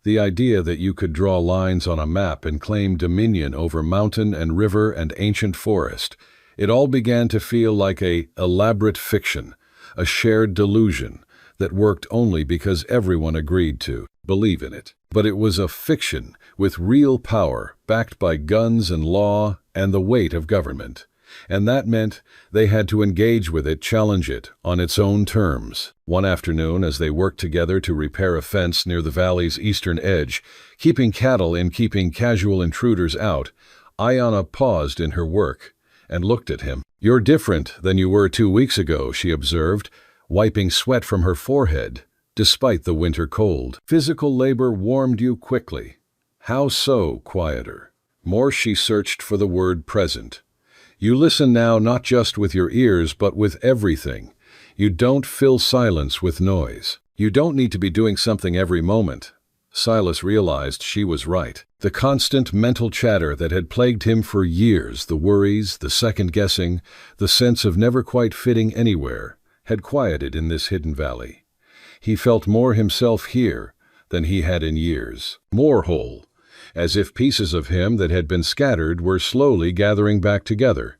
The idea that you could draw lines on a map and claim dominion over mountain and river and ancient forest, it all began to feel like an elaborate fiction, a shared delusion that worked only because everyone agreed to believe in it. But it was a fiction with real power, backed by guns and law and the weight of government. And that meant they had to engage with it, challenge it, on its own terms. One afternoon, as they worked together to repair a fence near the valley's eastern edge, keeping cattle in, keeping casual intruders out, Ayanna paused in her work and looked at him. "You're different than you were 2 weeks ago," she observed, wiping sweat from her forehead, despite the winter cold. "Physical labor warmed you quickly." "How so?" "Quieter." More, she searched for the word, present. "You listen now not just with your ears but with everything. You don't fill silence with noise. You don't need to be doing something every moment." Silas realized she was right. The constant mental chatter that had plagued him for years, the worries, the second-guessing, the sense of never quite fitting anywhere, had quieted in this hidden valley. He felt more himself here than he had in years. More whole, as if pieces of him that had been scattered were slowly gathering back together.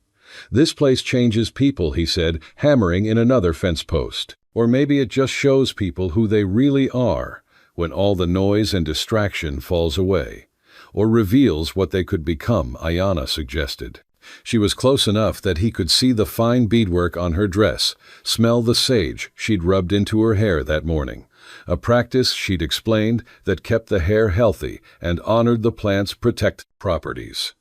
"This place changes people," he said, hammering in another fence post. "Or maybe it just shows people who they really are when all the noise and distraction falls away. Or reveals what they could become," Ayanna suggested. She was close enough that he could see the fine beadwork on her dress, smell the sage she'd rubbed into her hair that morning. A practice, she'd explained, that kept the hair healthy and honored the plant's protected properties.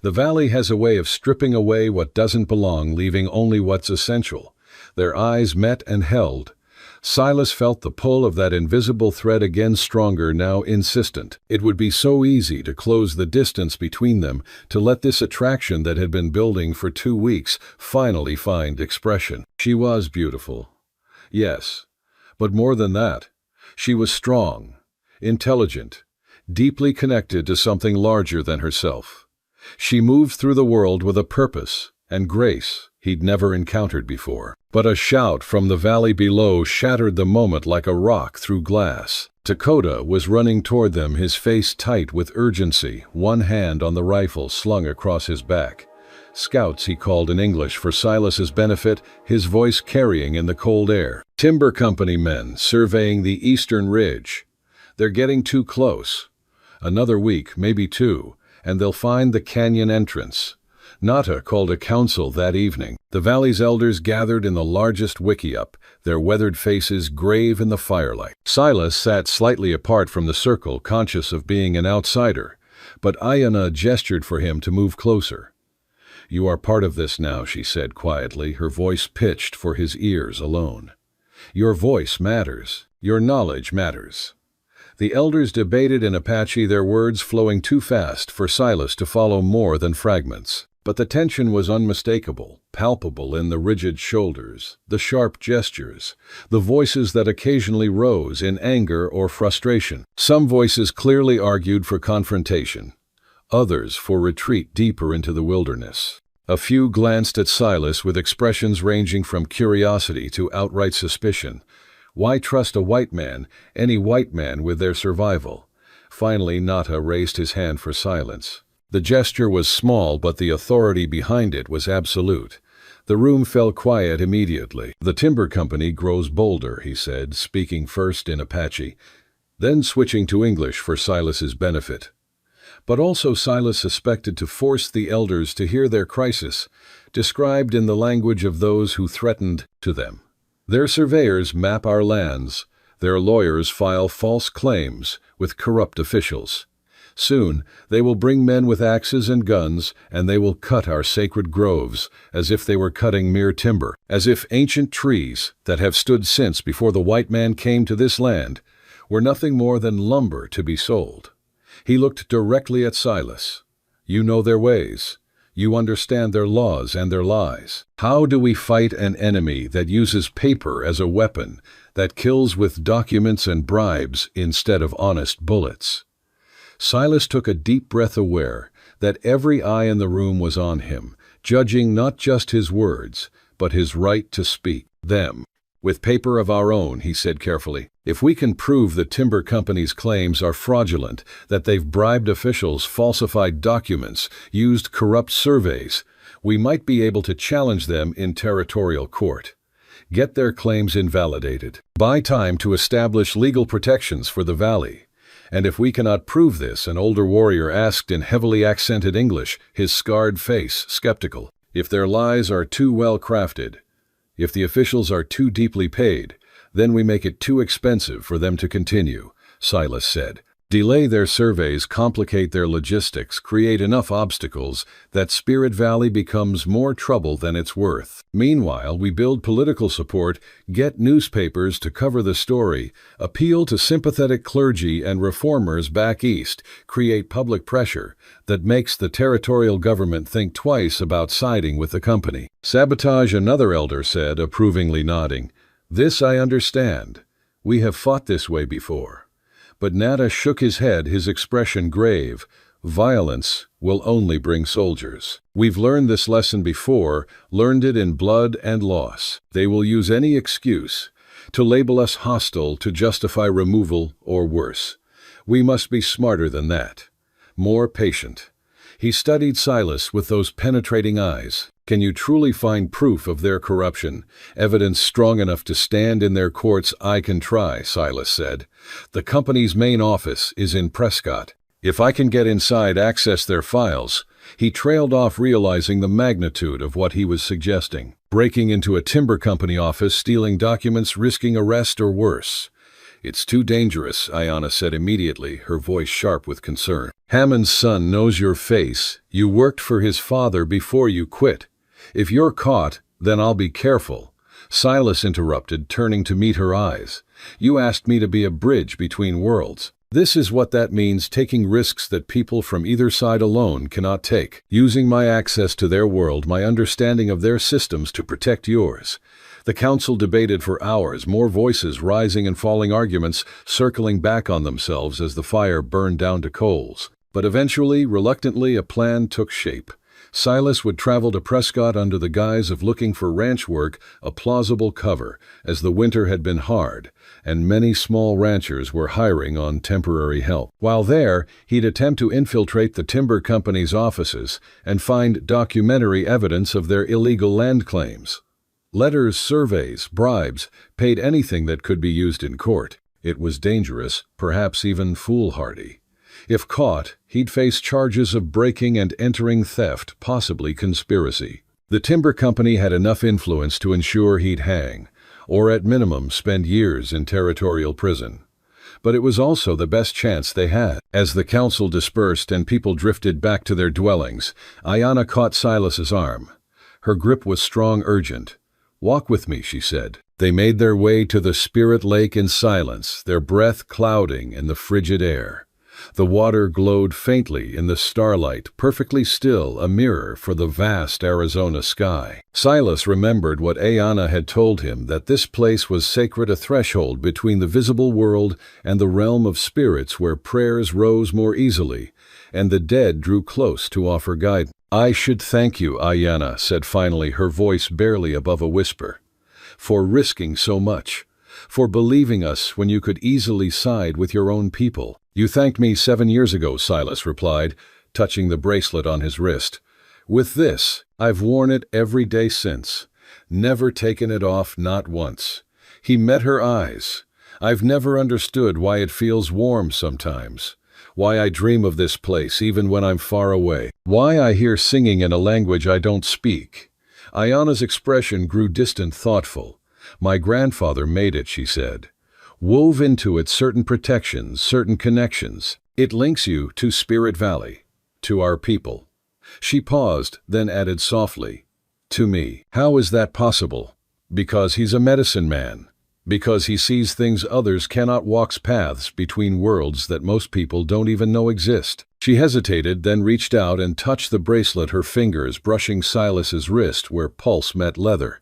The valley has a way of stripping away what doesn't belong, leaving only what's essential. Their eyes met and held. Silas felt the pull of that invisible thread again, stronger, now insistent. It would be so easy to close the distance between them, to let this attraction that had been building for 2 weeks finally find expression. She was beautiful. Yes. But more than that, she was strong, intelligent, deeply connected to something larger than herself. She moved through the world with a purpose and grace he'd never encountered before. But a shout from the valley below shattered the moment like a rock through glass. Dakota was running toward them, his face tight with urgency, one hand on the rifle slung across his back. "Scouts," he called in English for Silas's benefit, his voice carrying in the cold air. "Timber company men surveying the eastern ridge. They're getting too close. Another week, maybe 2, and they'll find the canyon entrance." Nata called a council that evening. The valley's elders gathered in the largest wickiup, their weathered faces grave in the firelight. Silas sat slightly apart from the circle, conscious of being an outsider, but Ayanna gestured for him to move closer. "You are part of this now," she said quietly, her voice pitched for his ears alone. "Your voice matters. Your knowledge matters." The elders debated in Apache, their words flowing too fast for Silas to follow more than fragments. But the tension was unmistakable, palpable in the rigid shoulders, the sharp gestures, the voices that occasionally rose in anger or frustration. Some voices clearly argued for confrontation, others for retreat deeper into the wilderness. A few glanced at Silas with expressions ranging from curiosity to outright suspicion. Why trust a white man, any white man, with their survival? Finally, Nata raised his hand for silence. The gesture was small, but the authority behind it was absolute. The room fell quiet immediately. "The timber company grows bolder," he said, speaking first in Apache, then switching to English for Silas's benefit. But also Silas suspected to force the elders to hear their crisis, described in the language of those who threatened to them. "Their surveyors map our lands. Their lawyers file false claims with corrupt officials. Soon they will bring men with axes and guns, and they will cut our sacred groves as if they were cutting mere timber, as if ancient trees that have stood since before the white man came to this land were nothing more than lumber to be sold." He looked directly at Silas. "You know their ways. You understand their laws and their lies. How do we fight an enemy that uses paper as a weapon, that kills with documents and bribes instead of honest bullets? Silas took a deep breath, aware that every eye in the room was on him, judging not just his words, but his right to speak them. With paper of our own, he said carefully, if we can prove the timber company's claims are fraudulent, that they've bribed officials, falsified documents, used corrupt surveys, we might be able to challenge them in territorial court. Get their claims invalidated. Buy time to establish legal protections for the valley. And if we cannot prove this, an older warrior asked in heavily accented English, his scarred face skeptical, if their lies are too well crafted, if the officials are too deeply paid, then we make it too expensive for them to continue, Silas said. Delay their surveys, complicate their logistics, create enough obstacles that Spirit Valley becomes more trouble than it's worth. Meanwhile, we build political support, get newspapers to cover the story, appeal to sympathetic clergy and reformers back east, create public pressure that makes the territorial government think twice about siding with the company. Sabotage, another elder said, approvingly nodding. This I understand. We have fought this way before. But Nada shook his head, his expression grave. Violence will only bring soldiers. We've learned this lesson before, learned it in blood and loss. They will use any excuse to label us hostile, to justify removal, or worse. We must be smarter than that, more patient. He studied Silas with those penetrating eyes. Can you truly find proof of their corruption, evidence strong enough to stand in their courts? I can try, Silas said. The company's main office is in Prescott. If I can get inside, access their files. He trailed off, realizing the magnitude of what he was suggesting. Breaking into a timber company office, stealing documents, risking arrest or worse. It's too dangerous, Ayanna said immediately, her voice sharp with concern. Hammond's son knows your face. You worked for his father before you quit. If you're caught, then I'll be careful. Silas interrupted, turning to meet her eyes. You asked me to be a bridge between worlds. This is what that means, taking risks that people from either side alone cannot take. Using my access to their world, my understanding of their systems to protect yours. The council debated for hours, more voices rising and falling, arguments circling back on themselves as the fire burned down to coals. But eventually, reluctantly, a plan took shape. Silas would travel to Prescott under the guise of looking for ranch work, a plausible cover, as the winter had been hard, and many small ranchers were hiring on temporary help. While there, he'd attempt to infiltrate the timber company's offices and find documentary evidence of their illegal land claims. Letters, surveys, bribes, paid anything that could be used in court. It was dangerous, perhaps even foolhardy. If caught, he'd face charges of breaking and entering, theft, possibly conspiracy. The timber company had enough influence to ensure he'd hang, or at minimum spend years in territorial prison. But it was also the best chance they had. As the council dispersed and people drifted back to their dwellings, Ayanna caught Silas's arm. Her grip was strong, urgent. Walk with me, she said. They made their way to the Spirit Lake in silence, their breath clouding in the frigid air. The water glowed faintly in the starlight, perfectly still, a mirror for the vast Arizona sky. Silas remembered what Ayanna had told him, that this place was sacred, a threshold between the visible world and the realm of spirits where prayers rose more easily, and the dead drew close to offer guidance. I should thank you, Ayanna said finally, her voice barely above a whisper, for risking so much, for believing us when you could easily side with your own people. You thanked me 7 years ago, Silas replied, touching the bracelet on his wrist. With this, I've worn it every day since. Never taken it off, not once. He met her eyes. I've never understood why it feels warm sometimes. Why I dream of this place even when I'm far away. Why I hear singing in a language I don't speak. Ayanna's expression grew distant, thoughtful. My grandfather made it, she said. Wove into it certain protections, certain connections. It links you to Spirit Valley, to our people. She paused, then added softly, to me. How is that possible? Because he's a medicine man. Because he sees things others cannot, walks paths between worlds that most people don't even know exist. She hesitated, then reached out and touched the bracelet, her fingers brushing Silas's wrist where pulse met leather.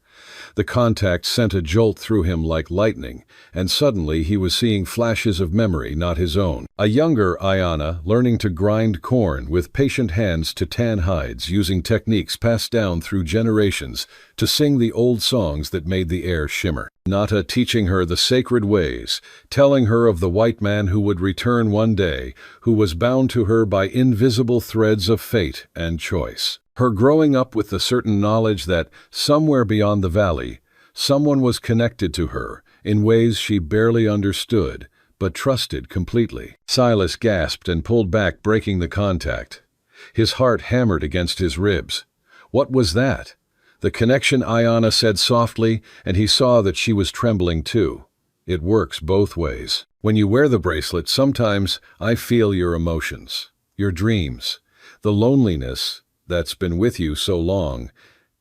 The contact sent a jolt through him like lightning, and suddenly he was seeing flashes of memory, not his own. A younger Ayanna, learning to grind corn with patient hands to tan hides, using techniques passed down through generations, to sing the old songs that made the air shimmer. Nata teaching her the sacred ways, telling her of the white man who would return one day, who was bound to her by invisible threads of fate and choice. Her growing up with the certain knowledge that, somewhere beyond the valley, someone was connected to her, in ways she barely understood, but trusted completely. Silas gasped and pulled back, breaking the contact. His heart hammered against his ribs. What was that? The connection, Ayanna said softly, and he saw that she was trembling too. It works both ways. When you wear the bracelet, sometimes I feel your emotions, your dreams, the loneliness that's been with you so long,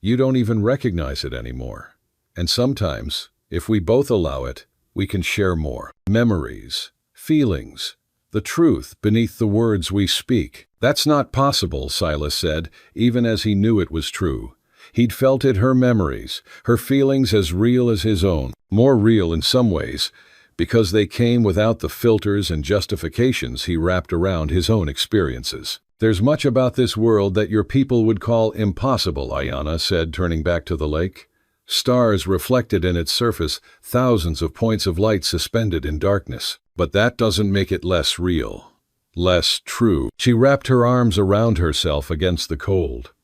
you don't even recognize it anymore. And sometimes, if we both allow it, we can share more. Memories, feelings, the truth beneath the words we speak. That's not possible, Silas said, even as he knew it was true. He'd felt it, her memories, her feelings as real as his own. More real in some ways, because they came without the filters and justifications he wrapped around his own experiences. There's much about this world that your people would call impossible, Ayanna said, turning back to the lake. Stars reflected in its surface, thousands of points of light suspended in darkness. But that doesn't make it less real, less true. She wrapped her arms around herself against the cold.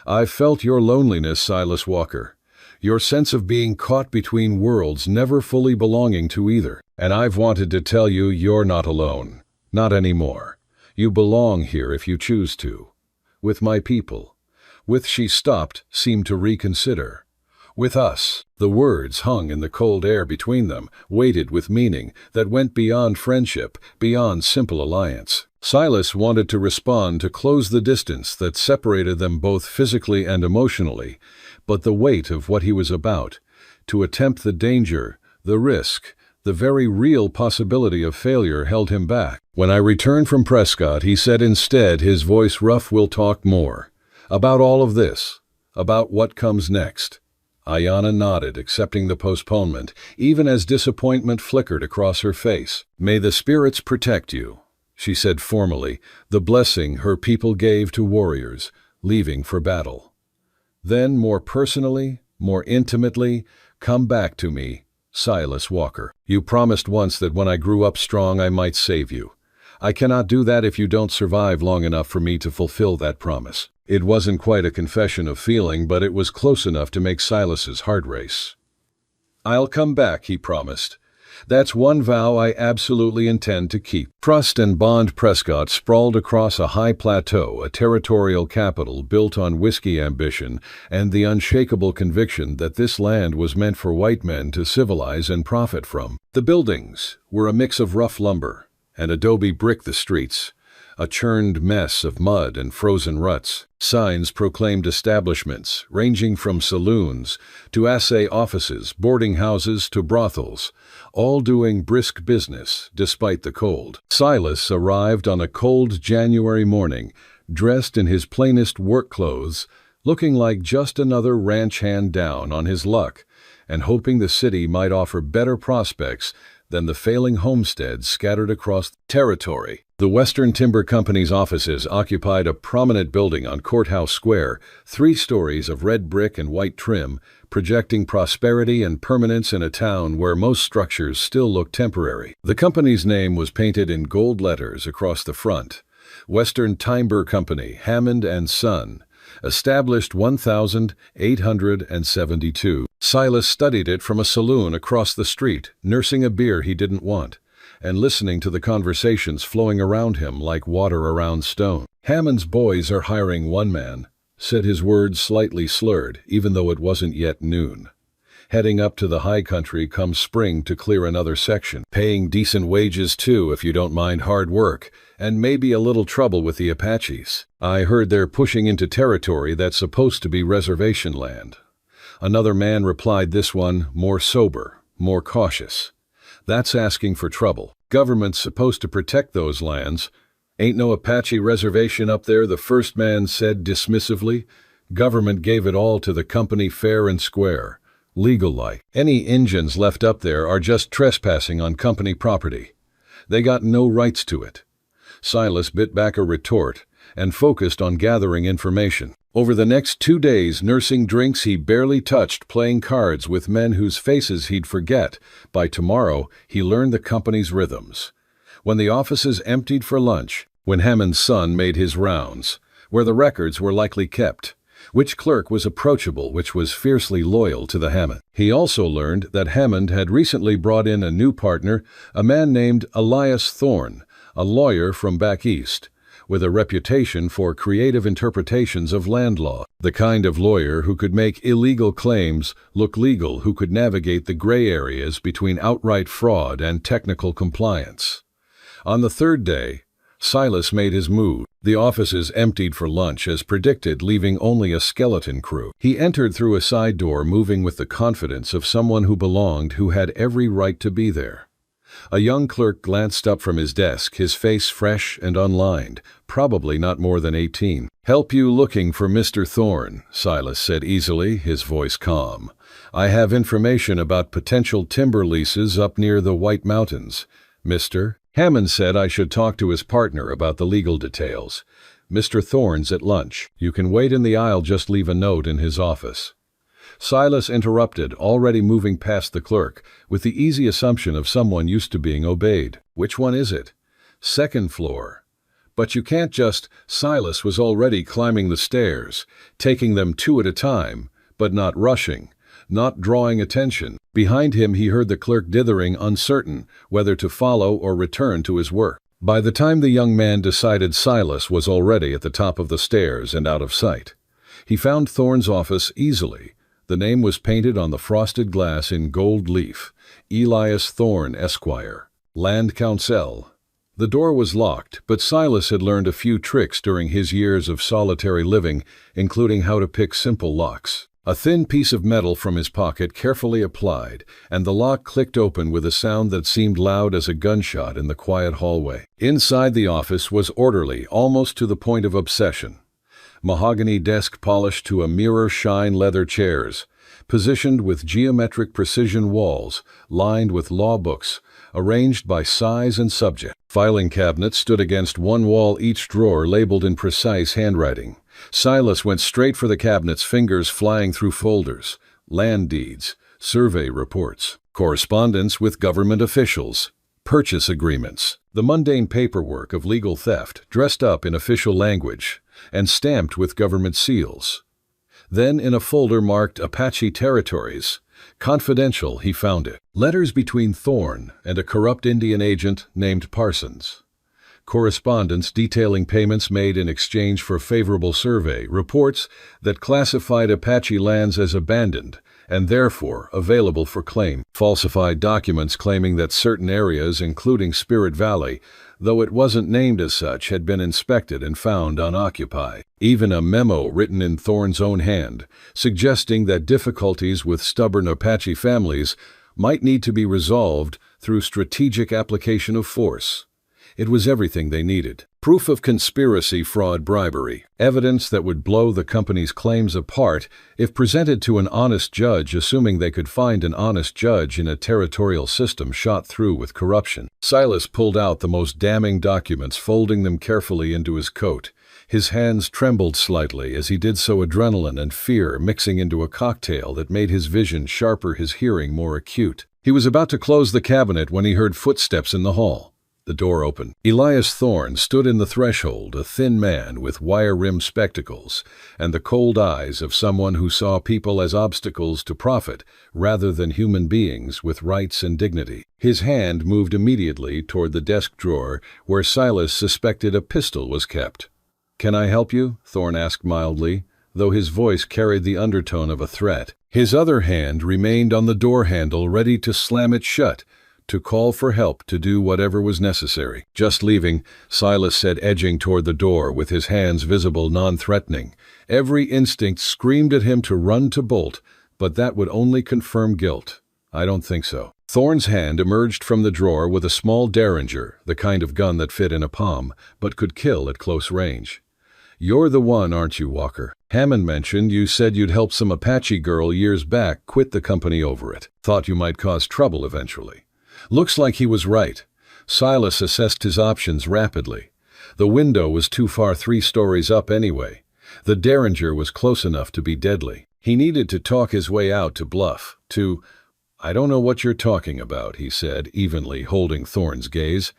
I've felt your loneliness, Silas Walker. Your sense of being caught between worlds, never fully belonging to either. And I've wanted to tell you you're not alone. Not anymore. You belong here if you choose to. With my people. With, she stopped, seemed to reconsider. With us. The words hung in the cold air between them, weighted with meaning that went beyond friendship, beyond simple alliance. Silas wanted to respond, to close the distance that separated them both physically and emotionally, but the weight of what he was about, to attempt the danger, the risk, the very real possibility of failure held him back. When I return from Prescott, he said instead, his voice rough, we'll talk more. About all of this. About what comes next. Ayanna nodded, accepting the postponement, even as disappointment flickered across her face. May the spirits protect you, she said formally, the blessing her people gave to warriors, leaving for battle. Then, more personally, more intimately, come back to me, Silas Walker. You promised once that when I grew up strong I might save you. I cannot do that if you don't survive long enough for me to fulfill that promise. It wasn't quite a confession of feeling, but it was close enough to make Silas's heart race. I'll come back, he promised. That's one vow I absolutely intend to keep. Trust and bond. Prescott sprawled across a high plateau, a territorial capital built on whiskey ambition and the unshakable conviction that this land was meant for white men to civilize and profit from. The buildings were a mix of rough lumber and adobe brick, the streets a churned mess of mud and frozen ruts. Signs proclaimed establishments, ranging from saloons to assay offices, boarding houses to brothels, all doing brisk business despite the cold. Silas arrived on a cold January morning, dressed in his plainest work clothes, looking like just another ranch hand down on his luck, and hoping the city might offer better prospects than the failing homesteads scattered across the territory. The Western Timber Company's offices occupied a prominent building on Courthouse Square, 3 stories of red brick and white trim, projecting prosperity and permanence in a town where most structures still look temporary. The company's name was painted in gold letters across the front. Western Timber Company, Hammond and Son, established 1872. Silas studied it from a saloon across the street, nursing a beer he didn't want, and listening to the conversations flowing around him like water around stone. Hammond's boys are hiring one man, said, his words slightly slurred, even though it wasn't yet noon. Heading up to the high country come spring to clear another section. Paying decent wages too, if you don't mind hard work, and maybe a little trouble with the Apaches. I heard they're pushing into territory that's supposed to be reservation land. Another man replied, this one more sober, more cautious. That's asking for trouble. Government's supposed to protect those lands. Ain't no Apache reservation up there, the first man said dismissively. Government gave it all to the company fair and square. Legal-like. Any Injuns left up there are just trespassing on company property. They got no rights to it. Silas bit back a retort and focused on gathering information. Over the next 2 days, nursing drinks he barely touched, playing cards with men whose faces he'd forget. By tomorrow, he learned the company's rhythms. When the offices emptied for lunch, when Hammond's son made his rounds, where the records were likely kept, which clerk was approachable, which was fiercely loyal to the Hammond. He also learned that Hammond had recently brought in a new partner, a man named Elias Thorne, a lawyer from back east, with a reputation for creative interpretations of land law, the kind of lawyer who could make illegal claims look legal, who could navigate the gray areas between outright fraud and technical compliance. On the third day, Silas made his move. The offices emptied for lunch as predicted, leaving only a skeleton crew. He entered through a side door, moving with the confidence of someone who belonged, who had every right to be there. A young clerk glanced up from his desk, his face fresh and unlined, probably not more than 18. "Help you looking for Mr. Thorne," Silas said easily, his voice calm. "I have information about potential timber leases up near the White Mountains. Mr. Hammond said I should talk to his partner about the legal details. Mr. Thorne's at lunch. You can wait in the aisle, just leave a note in his office." Silas interrupted, already moving past the clerk, with the easy assumption of someone used to being obeyed. "Which one is it?" "Second floor." "But you can't just—" Silas was already climbing the stairs, taking them 2 at a time, but not rushing, not drawing attention. Behind him he heard the clerk dithering, uncertain whether to follow or return to his work. By the time the young man decided, Silas was already at the top of the stairs and out of sight. He found Thorne's office easily. The name was painted on the frosted glass in gold leaf: Elias Thorne, Esquire, Land Council. The door was locked, but Silas had learned a few tricks during his years of solitary living, including how to pick simple locks. A thin piece of metal from his pocket, carefully applied, and the lock clicked open with a sound that seemed loud as a gunshot in the quiet hallway. Inside the office was orderly, almost to the point of obsession. Mahogany desk polished to a mirror-shine, leather chairs, positioned with geometric precision, walls lined with law books, arranged by size and subject. Filing cabinets stood against one wall, each drawer labeled in precise handwriting. Silas went straight for the cabinets, fingers flying through folders: land deeds, survey reports, correspondence with government officials, purchase agreements, the mundane paperwork of legal theft, dressed up in official language and stamped with government seals. Then, in a folder marked Apache Territories, confidential, he found it. Letters between Thorne and a corrupt Indian agent named Parsons. Correspondence detailing payments made in exchange for favorable survey reports that classified Apache lands as abandoned and therefore available for claim. Falsified documents claiming that certain areas, including Spirit Valley, though it wasn't named as such, had been inspected and found unoccupied. Even a memo written in Thorne's own hand, suggesting that difficulties with stubborn Apache families might need to be resolved through strategic application of force. It was everything they needed. Proof of conspiracy, fraud, bribery. Evidence that would blow the company's claims apart if presented to an honest judge, assuming they could find an honest judge in a territorial system shot through with corruption. Silas pulled out the most damning documents, folding them carefully into his coat. His hands trembled slightly as he did so, adrenaline and fear mixing into a cocktail that made his vision sharper, his hearing more acute. He was about to close the cabinet when he heard footsteps in the hall. The door opened. Elias Thorne stood in the threshold, a thin man with wire-rimmed spectacles and the cold eyes of someone who saw people as obstacles to profit rather than human beings with rights and dignity. His hand moved immediately toward the desk drawer where Silas suspected a pistol was kept. "Can I help you?" Thorne asked mildly, though his voice carried the undertone of a threat. His other hand remained on the door handle, ready to slam it shut, to call for help, to do whatever was necessary. "Just leaving," Silas said, edging toward the door with his hands visible, non-threatening. Every instinct screamed at him to run, to bolt, but that would only confirm guilt. I don't think so. Thorne's hand emerged from the drawer with a small derringer, the kind of gun that fit in a palm, but could kill at close range. You're the one, aren't you, Walker? Hammond mentioned you said you'd help some Apache girl years back quit the company over it. Thought you might cause trouble eventually. Looks like he was right. Silas assessed his options rapidly. The window was too far 3 stories up anyway. The derringer was close enough to be deadly. He needed to talk his way out to bluff, I don't know what you're talking about, he said, evenly holding Thorne's gaze.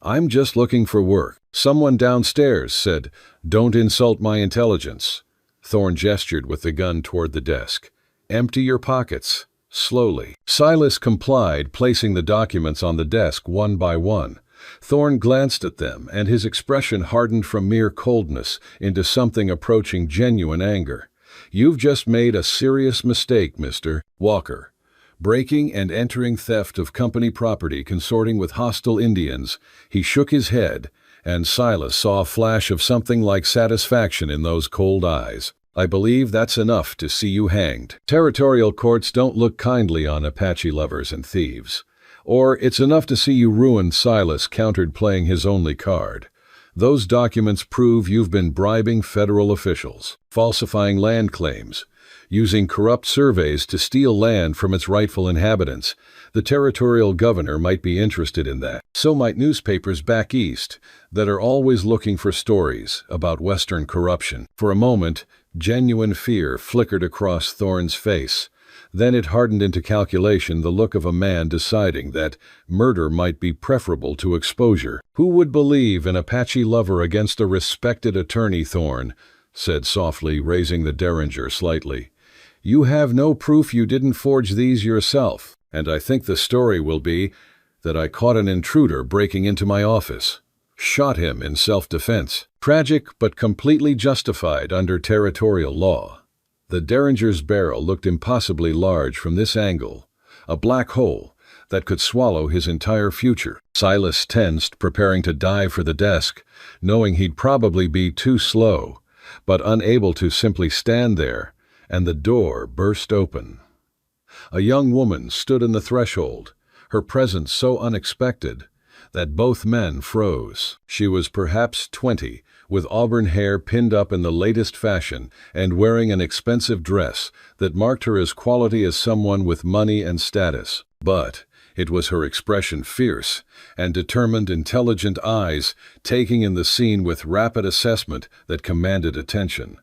I'm just looking for work. Someone downstairs said, don't insult my intelligence. Thorne gestured with the gun toward the desk. Empty your pockets. Slowly. Silas complied, placing the documents on the desk one by one. Thorne glanced at them, and his expression hardened from mere coldness into something approaching genuine anger. You've just made a serious mistake, Mr. Walker. Breaking and entering theft of company property consorting with hostile Indians. He shook his head, and Silas saw a flash of something like satisfaction in those cold eyes. I believe that's enough to see you hanged. Territorial courts don't look kindly on Apache lovers and thieves. Or it's enough to see you ruined, Silas countered, playing his only card. Those documents prove you've been bribing federal officials, falsifying land claims, using corrupt surveys to steal land from its rightful inhabitants. The territorial governor might be interested in that. So might newspapers back east that are always looking for stories about Western corruption. For a moment, genuine fear flickered across Thorne's face. Then it hardened into calculation, the look of a man deciding that murder might be preferable to exposure. Who would believe an Apache lover against a respected attorney? Thorne said softly, raising the derringer slightly. You have no proof you didn't forge these yourself, and I think the story will be that I caught an intruder breaking into my office. Shot him in self-defense. Tragic, but completely justified under territorial law. The derringer's barrel looked impossibly large from this angle, a black hole that could swallow his entire future. Silas tensed, preparing to dive for the desk, knowing he'd probably be too slow, but unable to simply stand there, and the door burst open. A young woman stood in the threshold, her presence so unexpected that both men froze. She was perhaps 20, with auburn hair pinned up in the latest fashion and wearing an expensive dress that marked her as quality as someone with money and status. But it was her expression, fierce and determined, intelligent eyes taking in the scene with rapid assessment, that commanded attention.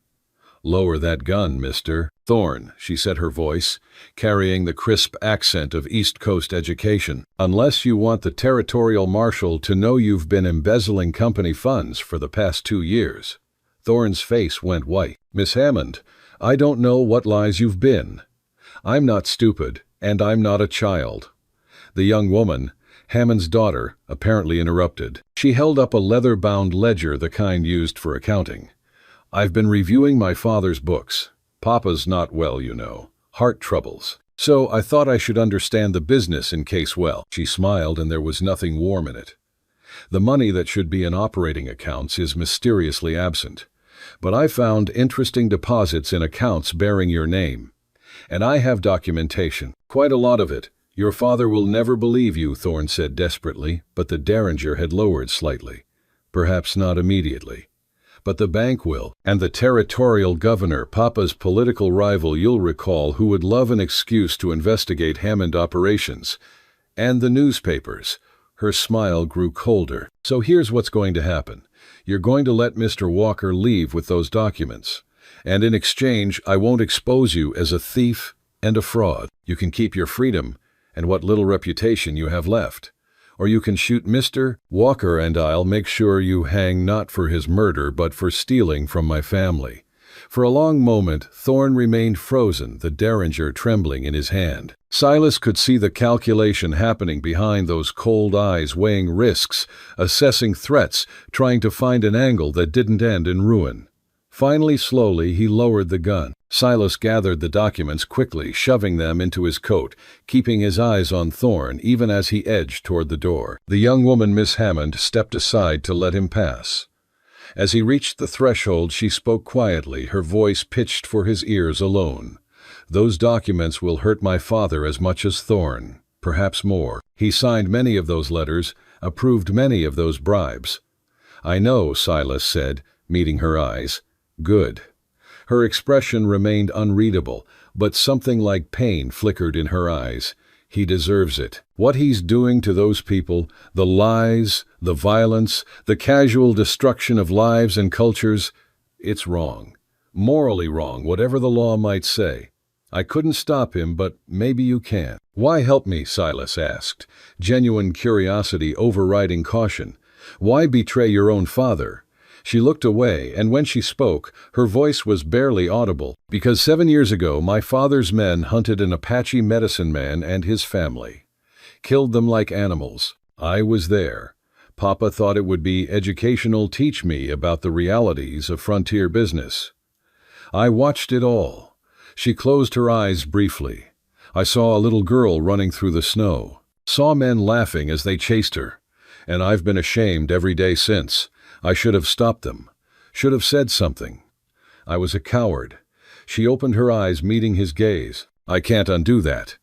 Lower that gun, Mr. Thorne, she said, her voice carrying the crisp accent of East Coast education. Unless you want the territorial marshal to know you've been embezzling company funds for the past 2 years. Thorne's face went white. Miss Hammond, I don't know what lies you've been. I'm not stupid, and I'm not a child. The young woman, Hammond's daughter, apparently interrupted. She held up a leather-bound ledger, the kind used for accounting. I've been reviewing my father's books. Papa's not well, you know. Heart troubles. So I thought I should understand the business in case, well. She smiled, and there was nothing warm in it. The money that should be in operating accounts is mysteriously absent. But I found interesting deposits in accounts bearing your name. And I have documentation. Quite a lot of it. Your father will never believe you, Thorne said desperately, but the derringer had lowered slightly. Perhaps not immediately. But the bank will, and the territorial governor, Papa's political rival, you'll recall, who would love an excuse to investigate Hammond operations. And the newspapers. Her smile grew colder. So here's what's going to happen. You're going to let Mr. Walker leave with those documents. And in exchange, I won't expose you as a thief and a fraud. You can keep your freedom and what little reputation you have left. Or you can shoot Mr. Walker, and I'll make sure you hang not for his murder but for stealing from my family. For a long moment, Thorne remained frozen, the derringer trembling in his hand. Silas could see the calculation happening behind those cold eyes, weighing risks, assessing threats, trying to find an angle that didn't end in ruin. Finally, slowly, he lowered the gun. Silas gathered the documents quickly, shoving them into his coat, keeping his eyes on Thorne even as he edged toward the door. The young woman, Miss Hammond, stepped aside to let him pass. As he reached the threshold, she spoke quietly, her voice pitched for his ears alone. Those documents will hurt my father as much as Thorne, perhaps more. He signed many of those letters, approved many of those bribes. I know, Silas said, meeting her eyes. Good. Her expression remained unreadable, but something like pain flickered in her eyes. He deserves it. What he's doing to those people, the lies, the violence, the casual destruction of lives and cultures, it's wrong. Morally wrong, whatever the law might say. I couldn't stop him, but maybe you can. Why help me? Silas asked, genuine curiosity overriding caution. Why betray your own father? She looked away, and when she spoke, her voice was barely audible. Because 7 years ago, my father's men hunted an Apache medicine man and his family. Killed them like animals. I was there. Papa thought it would be educational, teach me about the realities of frontier business. I watched it all. She closed her eyes briefly. I saw a little girl running through the snow. Saw men laughing as they chased her. And I've been ashamed every day since. I should have stopped them. Should have said something. I was a coward. She opened her eyes, meeting his gaze. I can't undo that.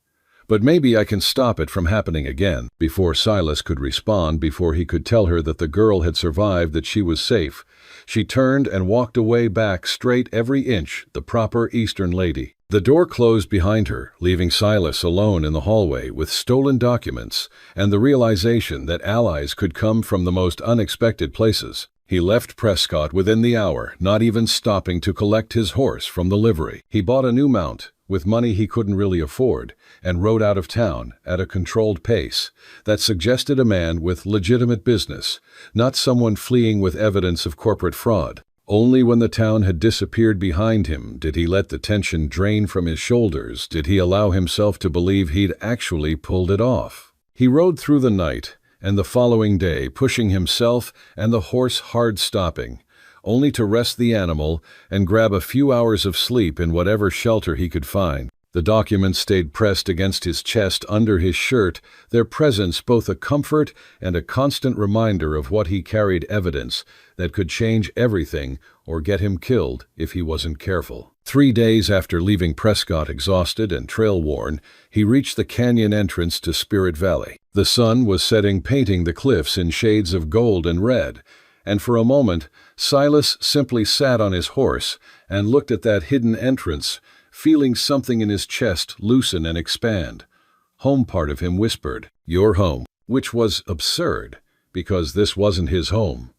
But maybe I can stop it from happening again. Before Silas could respond, before he could tell her that the girl had survived, that she was safe, she turned and walked away, back straight every inch, the proper Eastern lady. The door closed behind her, leaving Silas alone in the hallway with stolen documents and the realization that allies could come from the most unexpected places. He left Prescott within the hour, not even stopping to collect his horse from the livery. He bought a new mount, with money he couldn't really afford, and rode out of town at a controlled pace that suggested a man with legitimate business, not someone fleeing with evidence of corporate fraud. Only when the town had disappeared behind him did he let the tension drain from his shoulders, did he allow himself to believe he'd actually pulled it off. He rode through the night, and the following day, pushing himself and the horse hard stopping, only to rest the animal and grab a few hours of sleep in whatever shelter he could find. The documents stayed pressed against his chest under his shirt, their presence both a comfort and a constant reminder of what he carried, evidence that could change everything or get him killed if he wasn't careful. 3 days after leaving Prescott, exhausted and trail-worn, he reached the canyon entrance to Spirit Valley. The sun was setting, painting the cliffs in shades of gold and red, and for a moment, Silas simply sat on his horse and looked at that hidden entrance, feeling something in his chest loosen and expand. Home part of him whispered, "Your home," which was absurd, because this wasn't his home.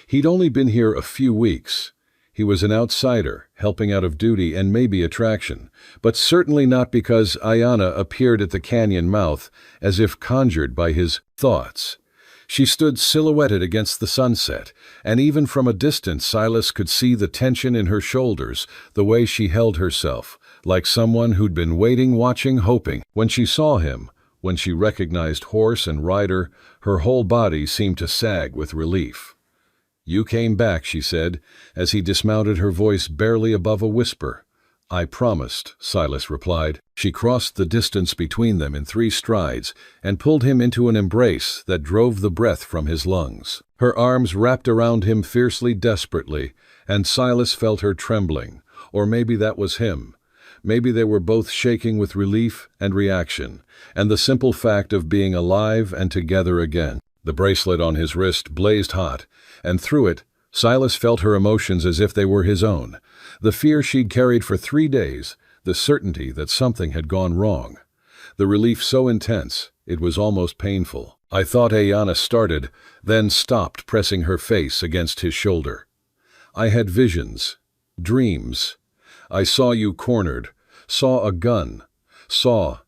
He'd only been here a few weeks. He was an outsider, helping out of duty and maybe attraction, but certainly not because Ayanna appeared at the canyon mouth as if conjured by his thoughts. She stood silhouetted against the sunset, and even from a distance Silas could see the tension in her shoulders, the way she held herself, like someone who'd been waiting, watching, hoping. When she saw him, when she recognized horse and rider, her whole body seemed to sag with relief. "You came back," she said, as he dismounted, her voice barely above a whisper. "I promised," Silas replied. She crossed the distance between them in 3 strides and pulled him into an embrace that drove the breath from his lungs. Her arms wrapped around him fiercely, desperately, and Silas felt her trembling. Or maybe that was him. Maybe they were both shaking with relief and reaction, and the simple fact of being alive and together again. The bracelet on his wrist blazed hot, and through it, Silas felt her emotions as if they were his own. The fear she'd carried for 3 days, the certainty that something had gone wrong. The relief so intense, it was almost painful. "I thought," Ayanna started, then stopped, pressing her face against his shoulder. "I had visions, dreams. I saw you cornered, saw a gun, saw—"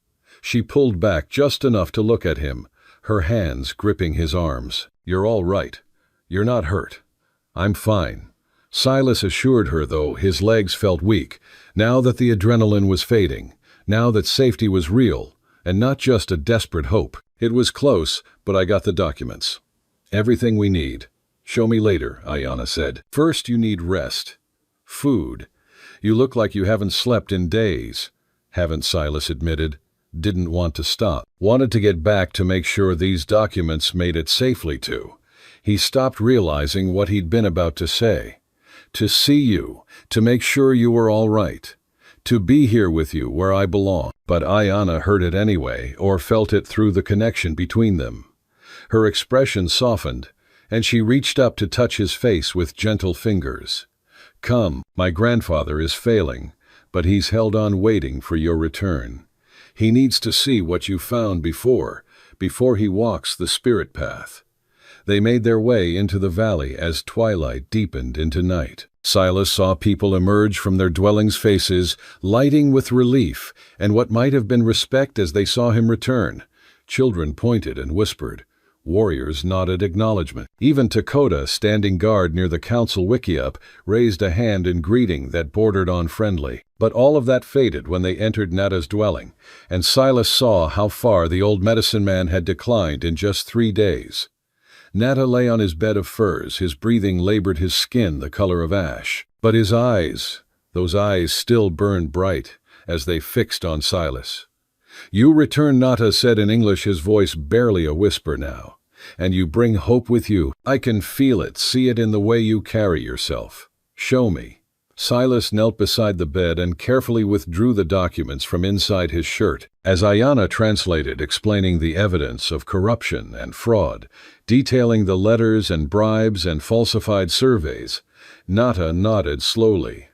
She pulled back just enough to look at him, her hands gripping his arms. "You're all right. You're not hurt." "I'm fine." Silas assured her, though his legs felt weak, now that the adrenaline was fading, now that safety was real, and not just a desperate hope. "It was close, but I got the documents. Everything we need. Show me later," Ayanna said. "First you need rest. Food. You look like you haven't slept in days." "Haven't," Silas admitted. Didn't want to stop. Wanted to get back to make sure these documents made it safely to. He stopped, realizing what he'd been about to say. "To see you, to make sure you were all right. to be here with you where I belong. But Ayana heard it anyway, or felt it through the connection between them. Her expression softened, and she reached up to touch his face with gentle fingers. Come, my grandfather is failing, but he's held on waiting for your return. He needs to see what you found before he walks the spirit path. They made their way into the valley as twilight deepened into night. Silas saw people emerge from their dwellings' faces, lighting with relief and what might have been respect as they saw him return. Children pointed and whispered. Warriors nodded acknowledgement. Even Takota, standing guard near the council wickiup, raised a hand in greeting that bordered on friendly. But all of that faded when they entered Nata's dwelling, and Silas saw how far the old medicine man had declined in just 3 days. Nata lay on his bed of furs, his breathing labored his skin the color of ash. But his eyes, those eyes still burned bright as they fixed on Silas. You return, Nata said in English, his voice barely a whisper now. And you bring hope with you. I can feel it, see it in the way you carry yourself. Show me. Silas knelt beside the bed and carefully withdrew the documents from inside his shirt. As Ayana translated, explaining the evidence of corruption and fraud, detailing the letters and bribes and falsified surveys, Nata nodded slowly.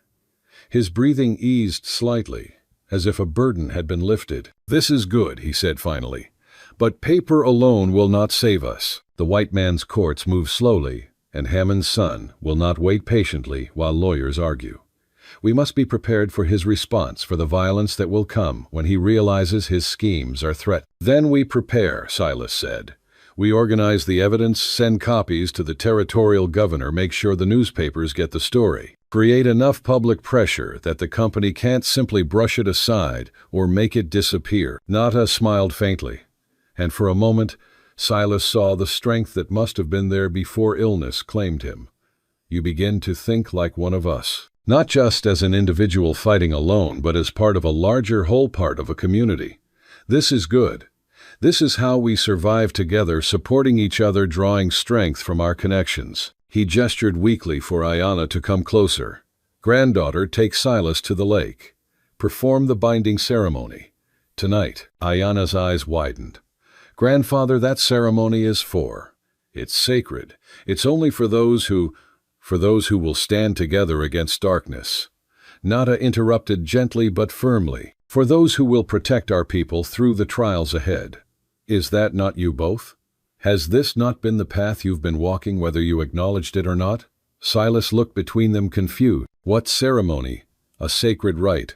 His breathing eased slightly, as if a burden had been lifted. This is good, he said finally. But paper alone will not save us. The white man's courts move slowly, and Hammond's son will not wait patiently while lawyers argue. We must be prepared for his response, for the violence that will come when he realizes his schemes are threatened. Then we prepare, Silas said. We organize the evidence, send copies to the territorial governor, make sure the newspapers get the story. Create enough public pressure that the company can't simply brush it aside or make it disappear. Nata smiled faintly, and for a moment, Silas saw the strength that must have been there before illness claimed him. You begin to think like one of us. Not just as an individual fighting alone, but as part of a larger whole, part of a community. This is good. This is how we survive together, supporting each other, drawing strength from our connections. He gestured weakly for Ayana to come closer. Granddaughter, take Silas to the lake. Perform the binding ceremony. Tonight. Ayana's eyes widened. Grandfather, that ceremony is for. It's sacred. It's only for those who will stand together against darkness. Nata interrupted gently but firmly. For those who will protect our people through the trials ahead. Is that not you both? Has this not been the path you've been walking, whether you acknowledged it or not? Silas looked between them confused. What ceremony? A sacred rite.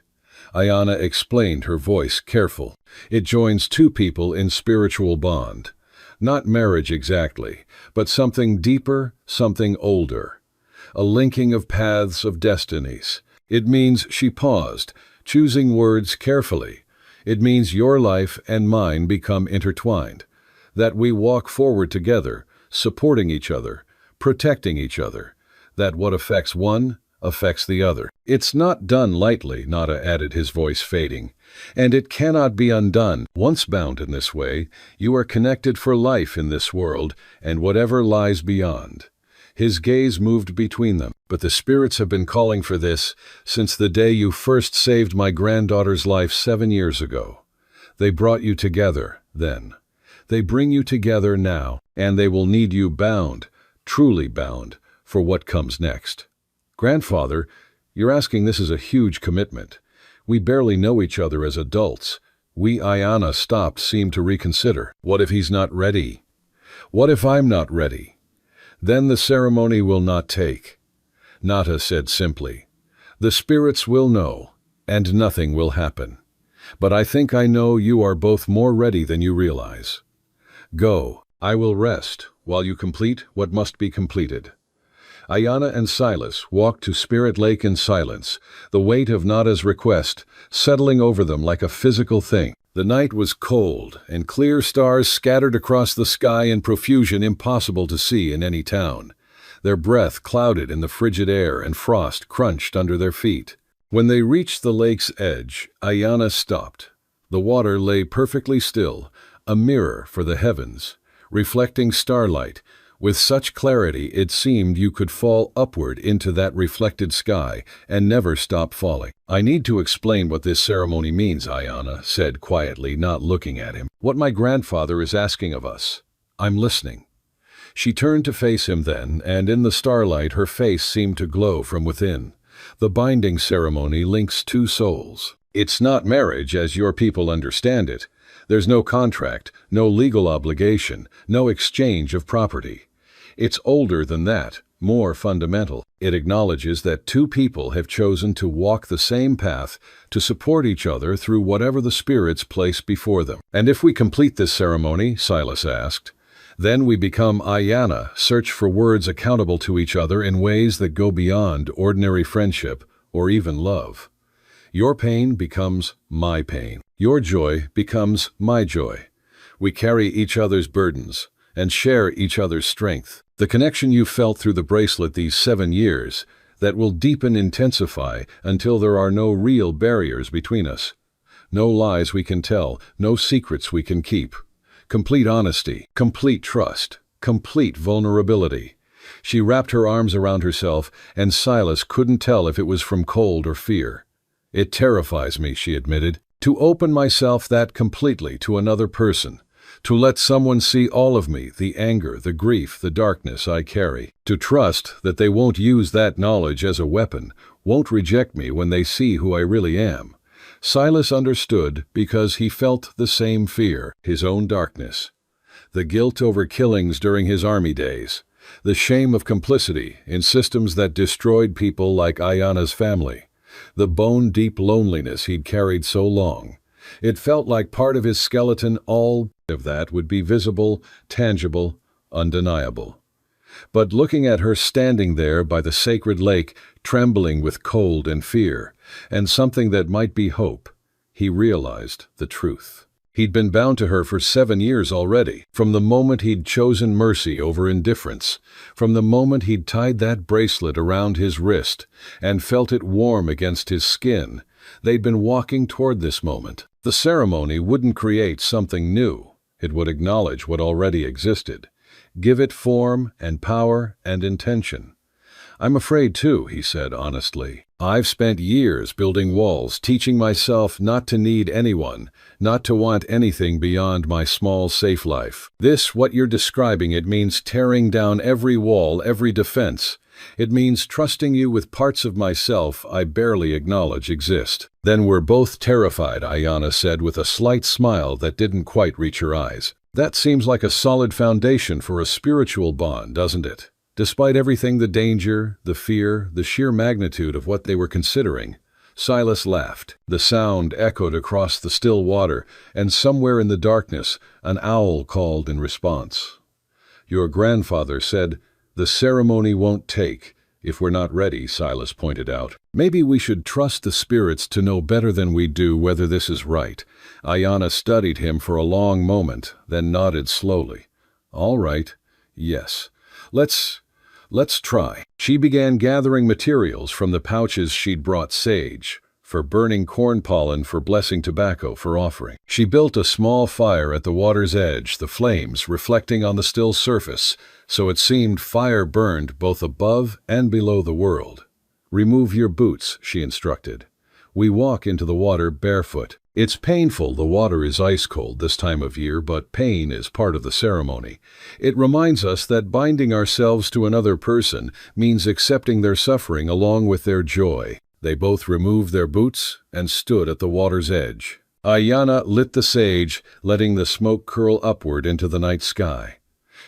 Ayana explained, her voice careful. It joins two people in spiritual bond. Not marriage exactly, but something deeper, something older. A linking of paths, of destinies. It means, she paused, choosing words carefully. It means your life and mine become intertwined. That we walk forward together, supporting each other, protecting each other. That what affects one affects the other. It's not done lightly, Nata added, his voice fading. And it cannot be undone. Once bound in this way, you are connected for life in this world and whatever lies beyond. His gaze moved between them. But the spirits have been calling for this since the day you first saved my granddaughter's life 7 years ago. They brought you together then. They bring you together now, and they will need you bound, truly bound, for what comes next. Grandfather, you're asking, this is a huge commitment. We barely know each other as adults. Ayana stopped, seemed to reconsider. What if he's not ready? What if I'm not ready? Then the ceremony will not take. Nata said simply. The spirits will know, and nothing will happen. But I think I know you are both more ready than you realize. Go, I will rest, while you complete what must be completed. Ayana and Silas walked to Spirit Lake in silence, the weight of Nata's request settling over them like a physical thing. The night was cold, and clear stars scattered across the sky in profusion impossible to see in any town. Their breath clouded in the frigid air, and frost crunched under their feet. When they reached the lake's edge, Ayana stopped. The water lay perfectly still, a mirror for the heavens, reflecting starlight, With such clarity it seemed you could fall upward into that reflected sky and never stop falling. "I need to explain what this ceremony means," Ayana said quietly, not looking at him. "What my grandfather is asking of us. I'm listening." She turned to face him then, and in the starlight her face seemed to glow from within. "The binding ceremony links two souls. It's not marriage as your people understand it. There's no contract, no legal obligation, no exchange of property. It's older than that, more fundamental. It acknowledges that two people have chosen to walk the same path, to support each other through whatever the spirits place before them." "And if we complete this ceremony," Silas asked, "then we become Ayana, search for words accountable to each other in ways that go beyond ordinary friendship or even love. Your pain becomes my pain. Your joy becomes my joy. We carry each other's burdens and share each other's strength. The connection you felt through the bracelet these 7 years, that will deepen, intensify, until there are no real barriers between us. No lies we can tell, no secrets we can keep. Complete honesty, complete trust, complete vulnerability." She wrapped her arms around herself, and Silas couldn't tell if it was from cold or fear. "It terrifies me," she admitted, "to open myself that completely to another person, to let someone see all of me, the anger, the grief, the darkness I carry, to trust that they won't use that knowledge as a weapon, won't reject me when they see who I really am." Silas understood because he felt the same fear, his own darkness. The guilt over killings during his army days, the shame of complicity in systems that destroyed people like Ayana's family, the bone-deep loneliness he'd carried so long. It felt like part of his skeleton. All of that would be visible, tangible, undeniable. But looking at her standing there by the sacred lake, trembling with cold and fear, and something that might be hope, he realized the truth. He'd been bound to her for 7 years already, from the moment he'd chosen mercy over indifference, from the moment he'd tied that bracelet around his wrist and felt it warm against his skin. They'd been walking toward this moment. The ceremony wouldn't create something new. It would acknowledge what already existed, give it form and power and intention. "I'm afraid too," he said honestly. "I've spent years building walls, teaching myself not to need anyone, not to want anything beyond my small, safe life. What you're describing, it means tearing down every wall, every defense. It means trusting you with parts of myself I barely acknowledge exist." "Then we're both terrified," Ayana said with a slight smile that didn't quite reach her eyes. "That seems like a solid foundation for a spiritual bond, doesn't it?" Despite everything, the danger, the fear, the sheer magnitude of what they were considering, Silas laughed. The sound echoed across the still water, and somewhere in the darkness, an owl called in response. "Your grandfather said, 'The ceremony won't take if we're not ready,'" Silas pointed out. "Maybe we should trust the spirits to know better than we do whether this is right." Ayana studied him for a long moment, then nodded slowly. "All right. Yes. Let's try." She began gathering materials from the pouches she'd brought: sage for burning, corn pollen for blessing, tobacco for offering. She built a small fire at the water's edge, the flames reflecting on the still surface, so it seemed fire burned both above and below the world. "Remove your boots," she instructed. "We walk into the water barefoot. It's painful, the water is ice cold this time of year, but pain is part of the ceremony. It reminds us that binding ourselves to another person means accepting their suffering along with their joy." They both removed their boots and stood at the water's edge. Ayana lit the sage, letting the smoke curl upward into the night sky.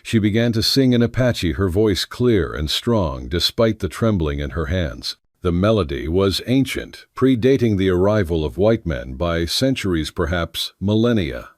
She began to sing in Apache, her voice clear and strong despite the trembling in her hands. The melody was ancient, predating the arrival of white men by centuries, perhaps millennia.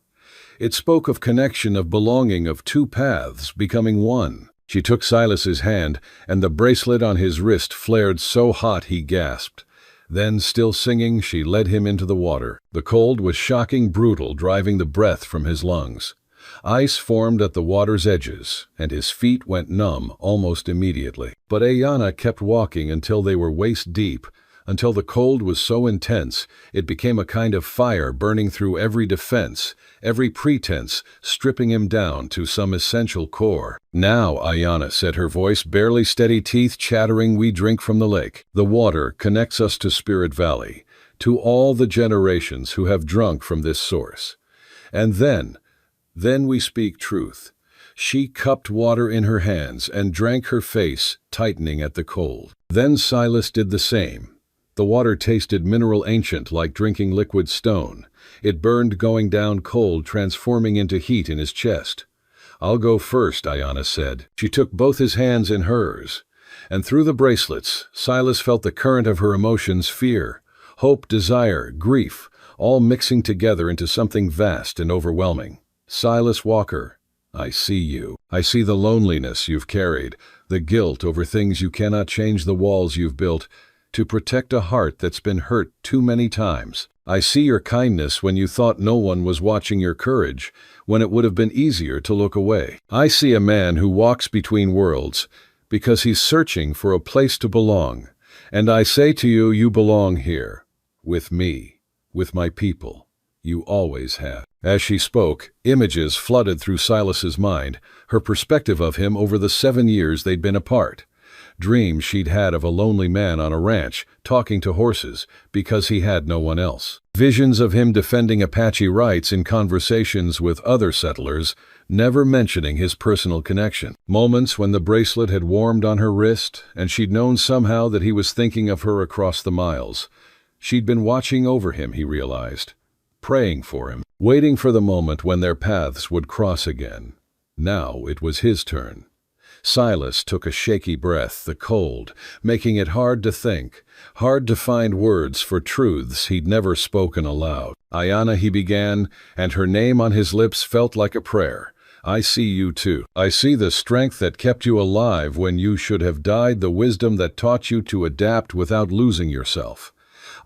It spoke of connection, of belonging, of two paths becoming one. She took Silas's hand, and the bracelet on his wrist flared so hot he gasped. Then, still singing, she led him into the water. The cold was shocking, brutal, driving the breath from his lungs. Ice formed at the water's edges, and his feet went numb almost immediately. But Ayana kept walking until they were waist deep, until the cold was so intense it became a kind of fire burning through every defense, every pretense, stripping him down to some essential core. "Now, Ayana," said her voice, barely steady, teeth chattering, "we drink from the lake. The water connects us to Spirit Valley, to all the generations who have drunk from this source. And then we speak truth." She cupped water in her hands and drank, her face tightening at the cold. Then Silas did the same. The water tasted mineral, ancient, like drinking liquid stone. It burned, going down cold, transforming into heat in his chest. "I'll go first," Ayana said. She took both his hands in hers. And through the bracelets, Silas felt the current of her emotions: fear, hope, desire, grief, all mixing together into something vast and overwhelming. "Silas Walker, I see you. I see the loneliness you've carried, the guilt over things you cannot change, the walls you've built to protect a heart that's been hurt too many times. I see your kindness when you thought no one was watching, your courage when it would have been easier to look away. I see a man who walks between worlds because he's searching for a place to belong. And I say to you, you belong here, with me, with my people. You always have." As she spoke, images flooded through Silas's mind, her perspective of him over the 7 years they'd been apart. Dreams she'd had of a lonely man on a ranch, talking to horses, because he had no one else. Visions of him defending Apache rights in conversations with other settlers, never mentioning his personal connection. Moments when the bracelet had warmed on her wrist, and she'd known somehow that he was thinking of her across the miles. She'd been watching over him, he realized, praying for him, waiting for the moment when their paths would cross again. Now it was his turn. Silas took a shaky breath, the cold making it hard to think, hard to find words for truths he'd never spoken aloud. "Ayana," he began, and her name on his lips felt like a prayer. "I see you too. I see the strength that kept you alive when you should have died, the wisdom that taught you to adapt without losing yourself.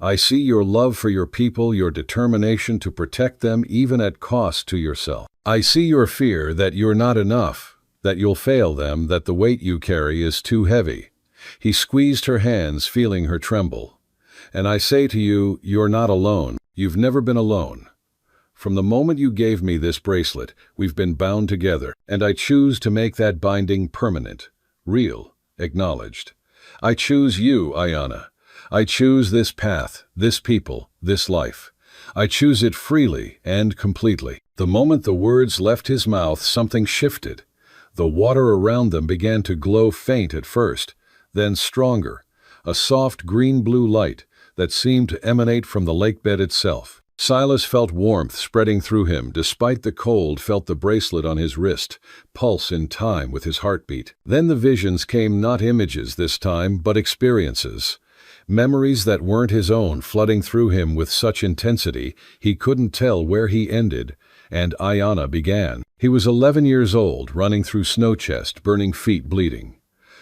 I see your love for your people, your determination to protect them even at cost to yourself. I see your fear that you're not enough, that you'll fail them, that the weight you carry is too heavy." He squeezed her hands, feeling her tremble. "And I say to you, you're not alone. You've never been alone. From the moment you gave me this bracelet, we've been bound together, and I choose to make that binding permanent, real, acknowledged. I choose you, Ayana. I choose this path, this people, this life. I choose it freely and completely." The moment the words left his mouth, something shifted. The water around them began to glow, faint at first, then stronger, a soft green-blue light that seemed to emanate from the lakebed itself. Silas felt warmth spreading through him, despite the cold, felt the bracelet on his wrist, pulse in time with his heartbeat. Then the visions came, not images this time, but experiences. Memories that weren't his own, flooding through him with such intensity he couldn't tell where he ended and Ayana began. He was 11 years old, running through snow chest, burning feet, bleeding.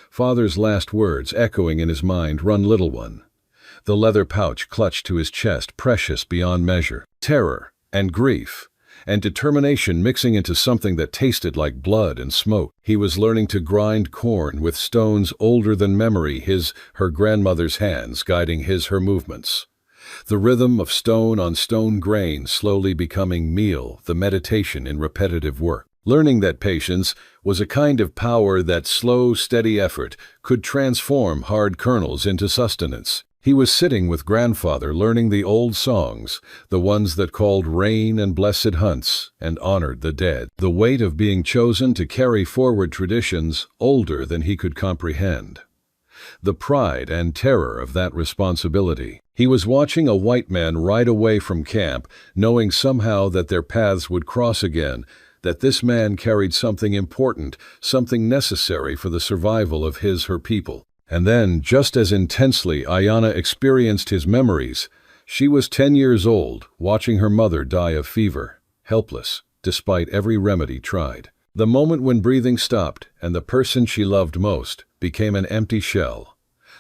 Father's last words echoing in his mind, "Run, little one." The leather pouch clutched to his chest, precious beyond measure. Terror and grief and determination mixing into something that tasted like blood and smoke. He was learning to grind corn with stones older than memory, her grandmother's hands guiding her movements. The rhythm of stone on stone grain slowly becoming meal, the meditation in repetitive work. Learning that patience was a kind of power, that slow, steady effort could transform hard kernels into sustenance. He was sitting with grandfather, learning the old songs, the ones that called rain and blessed hunts and honored the dead. The weight of being chosen to carry forward traditions older than he could comprehend. The pride and terror of that responsibility. He was watching a white man ride away from camp, knowing somehow that their paths would cross again, that this man carried something important, something necessary for the survival of her people. And then, just as intensely, Ayana experienced his memories. She was 10 years old, watching her mother die of fever, helpless, despite every remedy tried. The moment when breathing stopped and the person she loved most became an empty shell.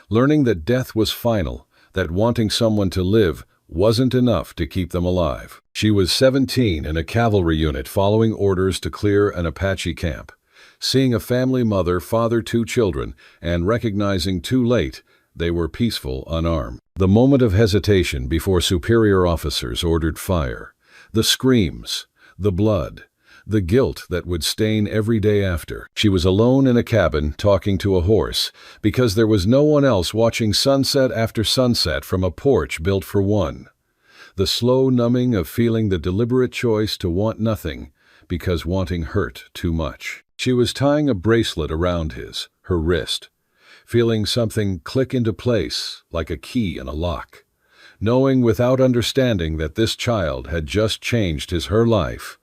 Learning that death was final, that wanting someone to live wasn't enough to keep them alive. She was 17 in a cavalry unit following orders to clear an Apache camp. Seeing a family, mother, father, 2 children, and recognizing too late They were peaceful, unarmed. The moment of hesitation before superior officers ordered fire. The screams, the blood, the guilt that would stain every day after. She was alone in a cabin talking to a horse because there was no one else watching sunset after sunset from a porch built for one. The slow numbing of feeling the deliberate choice to want nothing because wanting hurt too much. She was tying a bracelet around her wrist, feeling something click into place like a key in a lock, knowing without understanding that this child had just changed her life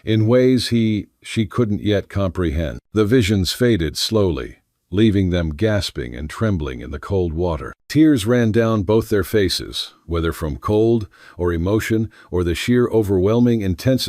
in ways she couldn't yet comprehend. The visions faded slowly, leaving them gasping and trembling in the cold water. Tears ran down both their faces, whether from cold or emotion or the sheer overwhelming intensity